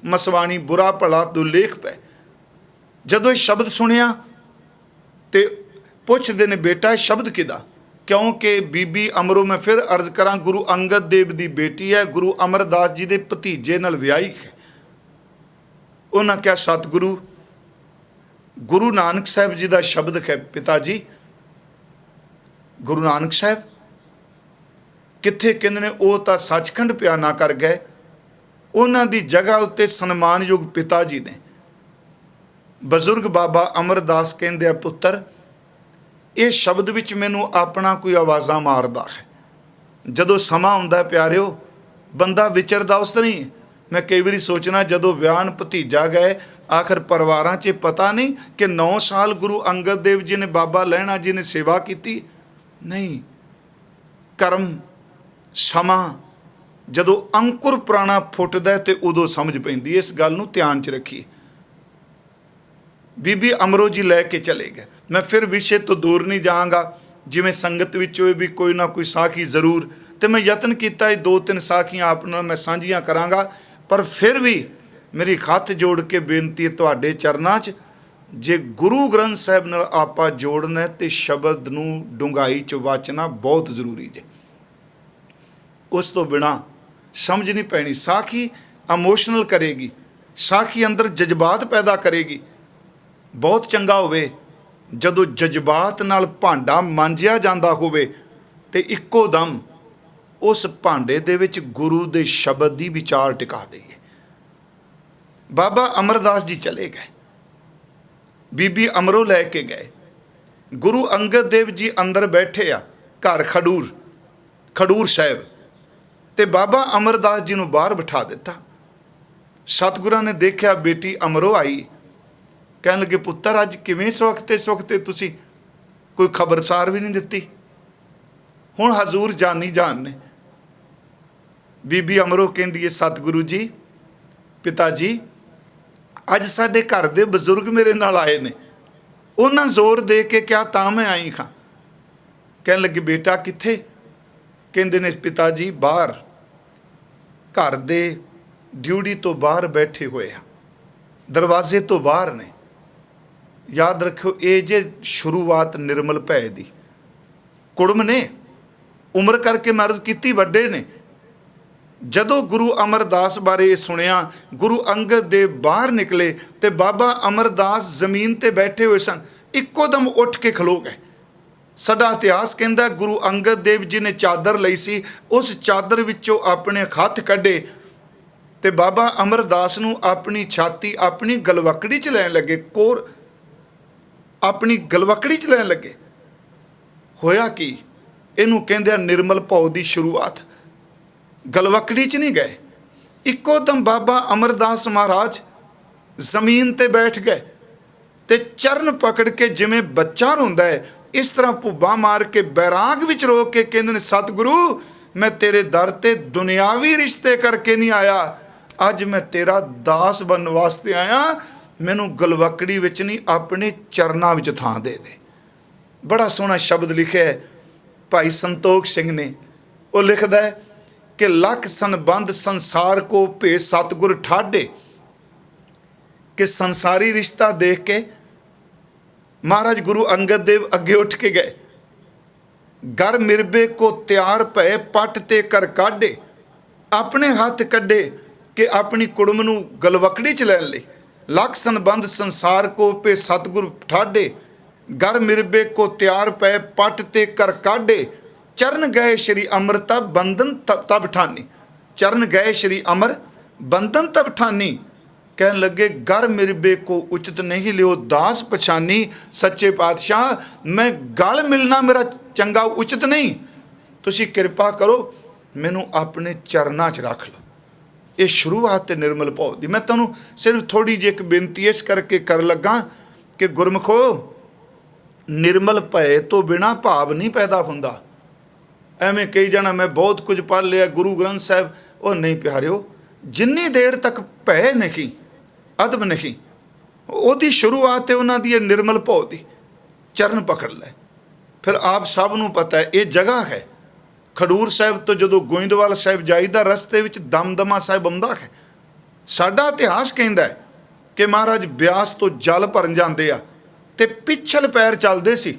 मसवाणी बुरा भला दुलेख पै। जदों ये शब्द सुनिया तो पुछदे ने, बेटा शब्द किदा? क्योंकि बीबी अमरो, मैं फिर अर्ज करा, गुरु अंगद देव की बेटी है, गुरु अमरदास जी के भतीजे नाल विआही है। उन्हें क्या सतगुरु गुरु नानक साहब जी का शब्द है, पिता जी गुरु नानक साहब कित्थे? कहंदे ने वो तो सचखंड पिया ना कर गए, उन्हां दी जगह उत्ते सन्मानयोग पिता जी ने। ਬਜ਼ੁਰਗ ਬਾਬਾ ਅਮਰਦਾਸ ਕਹਿੰਦੇ ਆ, ਪੁੱਤਰ ਇਹ ਸ਼ਬਦ ਵਿੱਚ ਮੈਨੂੰ ਆਪਣਾ ਕੋਈ ਆਵਾਜ਼ਾਂ ਮਾਰਦਾ ਹੈ। ਜਦੋਂ ਸਮਾਂ ਆਉਂਦਾ ਪਿਆਰਿਓ, ਬੰਦਾ ਵਿਚਰਦਾ ਉਸ ਤਰ੍ਹਾਂ ਹੀ। ਮੈਂ ਕਈ ਵਾਰੀ ਸੋਚਣਾ, ਜਦੋਂ ਵਿਆਹਨ ਭਤੀਜਾ ਗਏ, ਆਖਰ ਪਰਿਵਾਰਾਂ 'ਚ ਪਤਾ ਨਹੀਂ ਕਿ 9 ਸਾਲ ਗੁਰੂ ਅੰਗਦ ਦੇਵ ਜੀ ਨੇ, ਬਾਬਾ ਲਹਿਣਾ ਜੀ ਨੇ ਸੇਵਾ ਕੀਤੀ। ਨਹੀਂ, ਕਰਮ ਸਮਾਂ ਜਦੋਂ ਅੰਕੁਰ ਪੁਰਾਣਾ ਫੁੱਟਦਾ ਤੇ ਉਦੋਂ ਸਮਝ ਪੈਂਦੀ। ਇਸ ਗੱਲ ਨੂੰ ਧਿਆਨ 'ਚ ਰੱਖੀਏ। ਬੀਬੀ ਅਮਰੋ ਜੀ ਲੈ ਕੇ ਚਲੇ ਗਏ। ਮੈਂ ਫਿਰ ਵਿਸ਼ੇ ਤੋਂ ਦੂਰ ਨਹੀਂ ਜਾਵਾਂਗਾ। ਜਿਵੇਂ ਸੰਗਤ ਵਿੱਚ ਹੋਏ ਵੀ ਕੋਈ ਨਾ ਕੋਈ ਸਾਖੀ ਜ਼ਰੂਰ, ਤੇ ਮੈਂ ਯਤਨ ਕੀਤਾ ਇਹ 2-3 ਸਾਖੀਆਂ ਆਪ ਨਾਲ ਮੈਂ ਸਾਂਝੀਆਂ ਕਰਾਂਗਾ। ਪਰ ਫਿਰ ਵੀ ਮੇਰੀ ਹੱਥ ਜੋੜ ਕੇ ਬੇਨਤੀ ਹੈ ਤੁਹਾਡੇ ਚਰਨਾਂ 'ਚ, ਜੇ ਗੁਰੂ ਗ੍ਰੰਥ ਸਾਹਿਬ ਨਾਲ ਆਪਾਂ ਜੋੜਨਾ ਤੇ ਸ਼ਬਦ ਨੂੰ ਡੂੰਘਾਈ 'ਚ ਵਾਚਣਾ ਬਹੁਤ ਜ਼ਰੂਰੀ ਜੇ। ਉਸ ਤੋਂ ਬਿਨਾਂ ਸਮਝ ਨਹੀਂ ਪੈਣੀ। ਸਾਖੀ ਇਮੋਸ਼ਨਲ ਕਰੇਗੀ, ਸਾਖੀ ਅੰਦਰ ਜਜ਼ਬਾਤ ਪੈਦਾ ਕਰੇਗੀ। ਬਹੁਤ ਚੰਗਾ ਹੋਵੇ ਜਦੋਂ ਜਜ਼ਬਾਤ ਨਾਲ ਭਾਂਡਾ ਮਾਂਜਿਆ ਜਾਂਦਾ ਹੋਵੇ ਤੇ ਇੱਕੋ ਦਮ ਉਸ ਭਾਂਡੇ ਦੇ ਵਿੱਚ ਗੁਰੂ ਦੇ ਸ਼ਬਦ ਦੀ ਵਿਚਾਰ ਟਿਕਾ ਦਈਏ। ਬਾਬਾ ਅਮਰਦਾਸ ਜੀ ਚਲੇ ਗਏ, ਬੀਬੀ ਅਮਰੋ ਲੈ ਕੇ ਗਏ। ਗੁਰੂ ਅੰਗਦ ਦੇਵ ਜੀ ਅੰਦਰ ਬੈਠੇ ਆ, ਘਰ ਖਡੂਰ ਸਾਹਿਬ, ਤੇ ਬਾਬਾ ਅਮਰਦਾਸ ਜੀ ਨੂੰ ਬਾਹਰ ਬਿਠਾ ਦਿੱਤਾ। ਸਤਿਗੁਰਾਂ ਨੇ ਦੇਖਿਆ ਬੇਟੀ ਅਮਰੋ ਆਈ। ਕਹਿਣ ਲੱਗੇ, ਪੁੱਤਰ ਅੱਜ ਕਿਵੇਂ ਸਵਖਤੇ ਤੁਸੀਂ ਕੋਈ ਖਬਰਸਾਰ ਵੀ ਨਹੀਂ ਦਿੱਤੀ। ਹੁਣ ਹਜ਼ੂਰ ਜਾਨੀ ਜਾਨ ਨੇ। ਬੀਬੀ ਅਮਰੋ ਕਹਿੰਦੀ ਹੈ, ਸਤਿਗੁਰੂ ਜੀ, ਪਿਤਾ ਜੀ, ਅੱਜ ਸਾਡੇ ਘਰ ਦੇ ਬਜ਼ੁਰਗ ਮੇਰੇ ਨਾਲ ਆਏ ਨੇ, ਉਹਨਾਂ ਜ਼ੋਰ ਦੇ ਕੇ ਕਿਹਾ ਤਾਂ ਮੈਂ ਆਈ ਖਾਂ। ਕਹਿਣ ਲੱਗੇ, ਬੇਟਾ ਕਿੱਥੇ? ਕਹਿੰਦੇ ਨੇ, ਪਿਤਾ ਜੀ ਬਾਹਰ, ਘਰ ਦੇ ਡਿਊਟੀ ਤੋਂ ਬਾਹਰ ਬੈਠੇ ਹੋਏ ਆ, ਦਰਵਾਜ਼ੇ ਤੋਂ ਬਾਹਰ ਨੇ। ਯਾਦ ਰੱਖਿਓ, ਇਹ ਜੇ ਸ਼ੁਰੂਆਤ ਨਿਰਮਲ ਭੈ ਦੀ। ਕੁੜਮ ਨੇ, ਉਮਰ ਕਰਕੇ ਮੈਂ ਅਰਜ਼ ਕੀਤੀ, ਵੱਡੇ ਨੇ। ਜਦੋਂ ਗੁਰੂ ਅਮਰਦਾਸ ਬਾਰੇ ਇਹ ਸੁਣਿਆ, ਗੁਰੂ ਅੰਗਦ ਦੇਵ ਬਾਹਰ ਨਿਕਲੇ ਤੇ ਬਾਬਾ ਅਮਰਦਾਸ ਜ਼ਮੀਨ ਤੇ ਬੈਠੇ ਹੋਏ ਸਨ। ਇੱਕੋ ਦਮ ਉੱਠ ਕੇ ਖਲੋ ਗਏ। ਸਾਡਾ ਇਤਿਹਾਸ ਕਹਿੰਦਾ, ਗੁਰੂ ਅੰਗਦ ਦੇਵ ਜੀ ਨੇ ਚਾਦਰ ਲਈ ਸੀ, ਉਸ ਚਾਦਰ ਵਿੱਚੋਂ ਆਪਣੇ ਹੱਥ ਕੱਢੇ ਤੇ ਬਾਬਾ ਅਮਰਦਾਸ ਨੂੰ ਆਪਣੀ ਛਾਤੀ, ਆਪਣੀ ਗਲਵਕੜੀ 'ਚ ਲੈਣ ਲੱਗੇ। ਕੋਰ ਆਪਣੀ ਗਲਵਕੜੀ 'ਚ ਲੈਣ ਲੱਗੇ। ਹੋਇਆ ਕੀ? ਇਹਨੂੰ ਕਹਿੰਦੇ ਆ ਨਿਰਮਲ ਭਉ ਦੀ ਸ਼ੁਰੂਆਤ। ਗਲਵਕੜੀ 'ਚ ਨਹੀਂ ਗਏ, ਇੱਕੋ ਦਮ ਬਾਬਾ ਅਮਰਦਾਸ ਮਹਾਰਾਜ ਜ਼ਮੀਨ ਤੇ ਬੈਠ ਗਏ ਤੇ ਚਰਨ ਪਕੜ ਕੇ, ਜਿਵੇਂ ਬੱਚਾ ਰੋਂਦਾ ਹੈ ਇਸ ਤਰ੍ਹਾਂ ਭੁੱਬਾਂ ਮਾਰ ਕੇ, ਬੈਰਾਗ ਵਿੱਚ ਰੋ ਕੇ ਕਹਿੰਦੇ ਨੇ, ਸਤਿਗੁਰੂ, ਮੈਂ ਤੇਰੇ ਦਰ ਤੇ ਦੁਨਿਆਵੀ ਰਿਸ਼ਤੇ ਕਰਕੇ ਨਹੀਂ ਆਇਆ, ਅੱਜ ਮੈਂ ਤੇਰਾ ਦਾਸ ਬਣਨ ਵਾਸਤੇ ਆਇਆ। ਮੈਨੂੰ ਗਲਵਕੜੀ ਵਿੱਚ ਨਹੀਂ, ਆਪਣੇ ਚਰਨਾਂ ਵਿੱਚ ਥਾਂ ਦੇ ਦੇ। ਬੜਾ ਸੋਹਣਾ ਸ਼ਬਦ ਲਿਖਿਆ ਹੈ ਭਾਈ ਸੰਤੋਖ ਸਿੰਘ ਨੇ। ਉਹ ਲਿਖਦਾ ਹੈ ਕਿ ਲੱਖ ਸੰਬੰਧ ਸੰਸਾਰ ਕੋ ਭੇ ਸਤਿਗੁਰ ਠਾਢੇ। ਕਿ ਸੰਸਾਰੀ ਰਿਸ਼ਤਾ ਦੇਖ ਕੇ ਮਹਾਰਾਜ ਗੁਰੂ ਅੰਗਦ ਦੇਵ ਅੱਗੇ ਉੱਠ ਕੇ ਗਏ। ਗਰ ਮਿਰਬੇ ਕੋ ਤਿਆਰ ਭਏ ਪੱਟ ਤੇ ਕਰ ਕਾਢੇ। ਆਪਣੇ ਹੱਥ ਕੱਢੇ ਕਿ ਆਪਣੀ ਕੁੜਮ ਨੂੰ ਗਲਵਕੜੀ 'ਚ ਲੈਣ ਲਈ। ਲੱਖ ਸੰਬੰਧ ਸੰਸਾਰ ਕੋ ਭੇ ਸਤਿਗੁਰ ਠਾਢੇ, ਗਰ ਮਿਰਬੇ ਕੋ ਤਿਆਰ ਪਏ ਪੱਟ ਤੇ ਕਰ ਕਾਢੇ। ਚਰਨ ਗਏ ਸ਼੍ਰੀ ਅੰਮ੍ਰਿਤਾ ਬੰਧਨ ਤਬ ਠਾਨੀ। ਚਰਨ ਗਏ ਸ਼੍ਰੀ ਅਮਰ ਬੰਧਨ ਤਬ ਠਾਨੀ। ਕਹਿਣ ਲੱਗੇ, ਗਰ ਮਿਰਬੇ ਕੋ ਉਚਿਤ ਨਹੀਂ ਲਿਓ ਦਾਸ ਪਛਾਨੀ। ਸੱਚੇ ਪਾਤਸ਼ਾਹ, ਮੈਂ ਗਲ ਮਿਲਣਾ ਮੇਰਾ ਚੰਗਾ ਉਚਿਤ ਨਹੀਂ, ਤੁਸੀਂ ਕਿਰਪਾ ਕਰੋ, ਮੈਨੂੰ ਆਪਣੇ ਚਰਨਾਂ 'ਚ ਰੱਖ ਲਓ। ਇਹ ਸ਼ੁਰੂਆਤ ਤੇ ਨਿਰਮਲ ਭਉ ਦੀ। ਮੈਂ ਤੁਹਾਨੂੰ ਸਿਰਫ ਥੋੜ੍ਹੀ ਜਿਹੀ ਇੱਕ ਬੇਨਤੀ ਇਸ ਕਰਕੇ ਕਰ ਲੱਗਾ ਕਿ ਗੁਰਮਖੋ, ਨਿਰਮਲ ਭੈ ਤੋਂ ਬਿਨਾਂ ਭਾਵ ਨਹੀਂ ਪੈਦਾ ਹੁੰਦਾ। ਐਵੇਂ ਕਈ ਜਾਣਾ ਮੈਂ ਬਹੁਤ ਕੁਝ ਪੜ੍ਹ ਲਿਆ ਗੁਰੂ ਗ੍ਰੰਥ ਸਾਹਿਬ। ਉਹ ਨਹੀਂ ਪਿਆਰਿਓ, ਜਿੰਨੀ ਦੇਰ ਤੱਕ ਭੈ ਨਹੀਂ, ਅਦਬ ਨਹੀਂ, ਉਹਦੀ ਸ਼ੁਰੂਆਤ ਹੈ ਉਹਨਾਂ ਦੀ ਇਹ ਨਿਰਮਲ ਭਉ ਦੀ। ਚਰਨ ਪਕੜ ਲੈ। ਫਿਰ ਆਪ ਸਭ ਨੂੰ ਪਤਾ ਹੈ ਇਹ ਜਗ੍ਹਾ ਹੈ ਖਡੂਰ ਸਾਹਿਬ ਤੋਂ ਜਦੋਂ ਗੋਇੰਦਵਾਲ ਸਾਹਿਬ ਜਾਈਦਾ, ਰਸਤੇ ਵਿੱਚ ਦਮਦਮਾ ਸਾਹਿਬ ਆਉਂਦਾ ਹੈ। ਸਾਡਾ ਇਤਿਹਾਸ ਕਹਿੰਦਾ ਹੈ ਕਿ ਮਹਾਰਾਜ ਬਿਆਸ ਤੋਂ ਜਲ ਭਰਨ ਜਾਂਦੇ ਆ ਤੇ ਪਿੱਛਲ ਪੈਰ ਚੱਲਦੇ ਸੀ।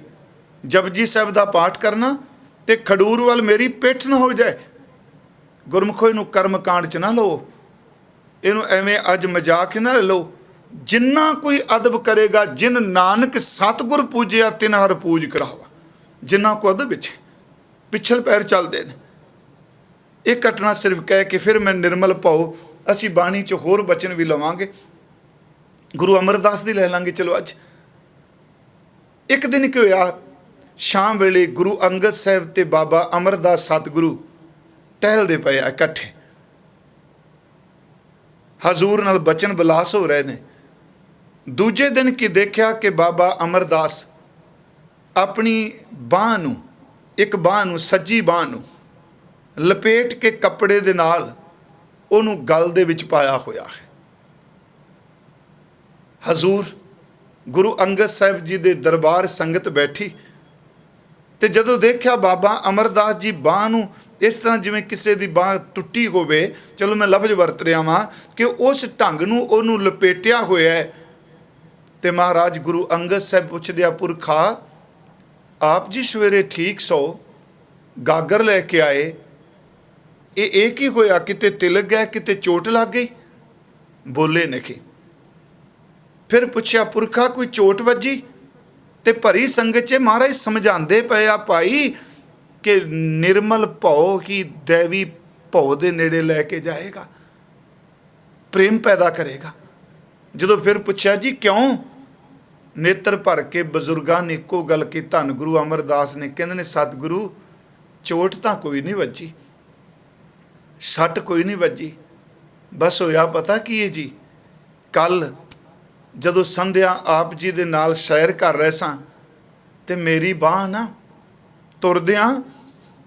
ਜਪਜੀ ਸਾਹਿਬ ਦਾ ਪਾਠ ਕਰਨਾ ਤੇ ਖਡੂਰ ਵੱਲ ਮੇਰੀ ਪਿੱਠ ਨਾ ਹੋ ਜਾਏ। ਗੁਰਮੁਖੋ, ਇਹਨੂੰ ਕਰਮ ਕਾਂਡ 'ਚ ਨਾ ਲਓ, ਇਹਨੂੰ ਐਵੇਂ ਅੱਜ ਮਜ਼ਾਕ ਨਾ ਲੈ ਲਓ। ਜਿੰਨਾ ਕੋਈ ਅਦਬ ਕਰੇਗਾ, ਜਿਨ ਨਾਨਕ ਸਤਿਗੁਰ ਪੂਜਿਆ ਤਿਨ ਹਰ ਪੂਜ ਕਰਾਵਾ। ਜਿੰਨਾ ਕੋ ਅਦਬ ਵਿੱਚ ਪਿੱਛਲ ਪੈਰ ਚੱਲਦੇ ਨੇ। ਇਹ ਘਟਨਾ ਸਿਰਫ ਕਹਿ ਕੇ ਫਿਰ ਮੈਂ ਨਿਰਮਲ ਭਉ, ਅਸੀਂ ਬਾਣੀ 'ਚ ਹੋਰ ਬਚਨ ਵੀ ਲਵਾਂਗੇ। गुरु अमरदास दी लै लांगे। चलो अज एक दिन की होया, शाम वेले गुरु अंगद साहब ते बाबा अमरदास सतगुरु टहलते पे इकट्ठे, हजूर नाल बचन बिलास हो रहे ने। दूजे दिन की देखा कि बाबा अमरदास अपनी बांह नूं, एक बांह नूं, सज्जी बांह नूं लपेट के कपड़े दे नाल उहनूं गल दे विच पाया होया है। हजूर गुरु अंगद साहब जी दे दरबार संगत बैठी ते जदों देखा बाबा अमरदास जी बांह नूं इस तरह जिवें किसी दी बांह टुट्टी होवे, चलो मैं लफ्ज वरत रहा वां कि उस ढंग नूं उहनूं लपेटिया होया है। ते महाराज गुरु अंगद साहब पुछदे आ, पुरखा आप जी सवेरे ठीक सो गागर लैके आए, ये की होया, किते तिलक गया, किते चोट लग गई? बोले नहीं। फिर पूछया, पुरखा कोई चोट वजी? ते भरी संगत च महाराज समझाते पे आ भाई कि निर्मल भौ ही दैवी भौ दे नेड़े लैके जाएगा, प्रेम पैदा करेगा। जदों फिर पूछया जी क्यों, नेत्र भर के बजुर्गों ने इको गल की, धन गुरु अमरदास ने कहते ने सतगुरु चोट तो कोई नहीं वजी, सट कोई नहीं वजी, बस होया पता की है जी, कल जदों संध्या आप जी दे नाल सैर कर रहे सां ते मेरी बांह ना तुरदियां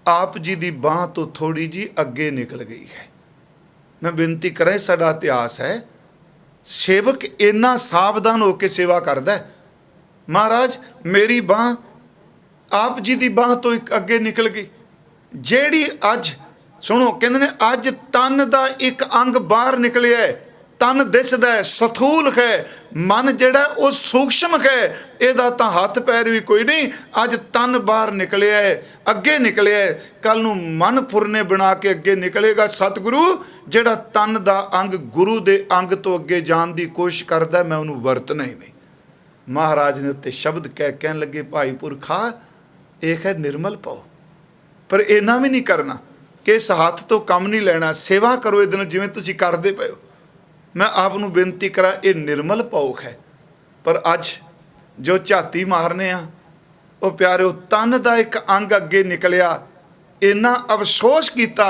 आप जी दी बांह तो थोड़ी जी अगे निकल गई है। मैं बेनती करें, साडा इतिहास है, सेवक इन्ना सावधान होकर सेवा करदा है। महाराज मेरी बांह आप जी दी बांह तो एक अगे निकल गई, जेड़ी अज सुनो कहंदे ने अज तन दा एक अंग बाहर निकलिया है, तन दिसदा है, सथूल है, मन जिहड़ा वो सूक्ष्म है, इहदा तां हथ पैर भी कोई नहीं, अज तन बाहर निकलिया है, अगे निकलिया है, कल नूं मन फुरने बना के अगे निकलेगा। सतगुरु जिहड़ा तन दा अंग गुरु दे अंग तो अगे जाण दी कोशिश करदा, मैं उहनूं वरतना ही नहीं। महाराज ने उत्ते शब्द कहन लगे, भाई पुरखा एक है निर्मल भौ, पर इन्ना भी नहीं करना कि इस हाथ तो कम नहीं लेना, सेवा करो इहदे नाल जिवें तुसीं करदे पए हो। मैं आपनूं बेनती करा, ये निर्मल भौख है, पर अज जो झाती मारने आ वो प्यारे तन दा एक अंग अगे निकलिया, इन्ना अफसोस किया।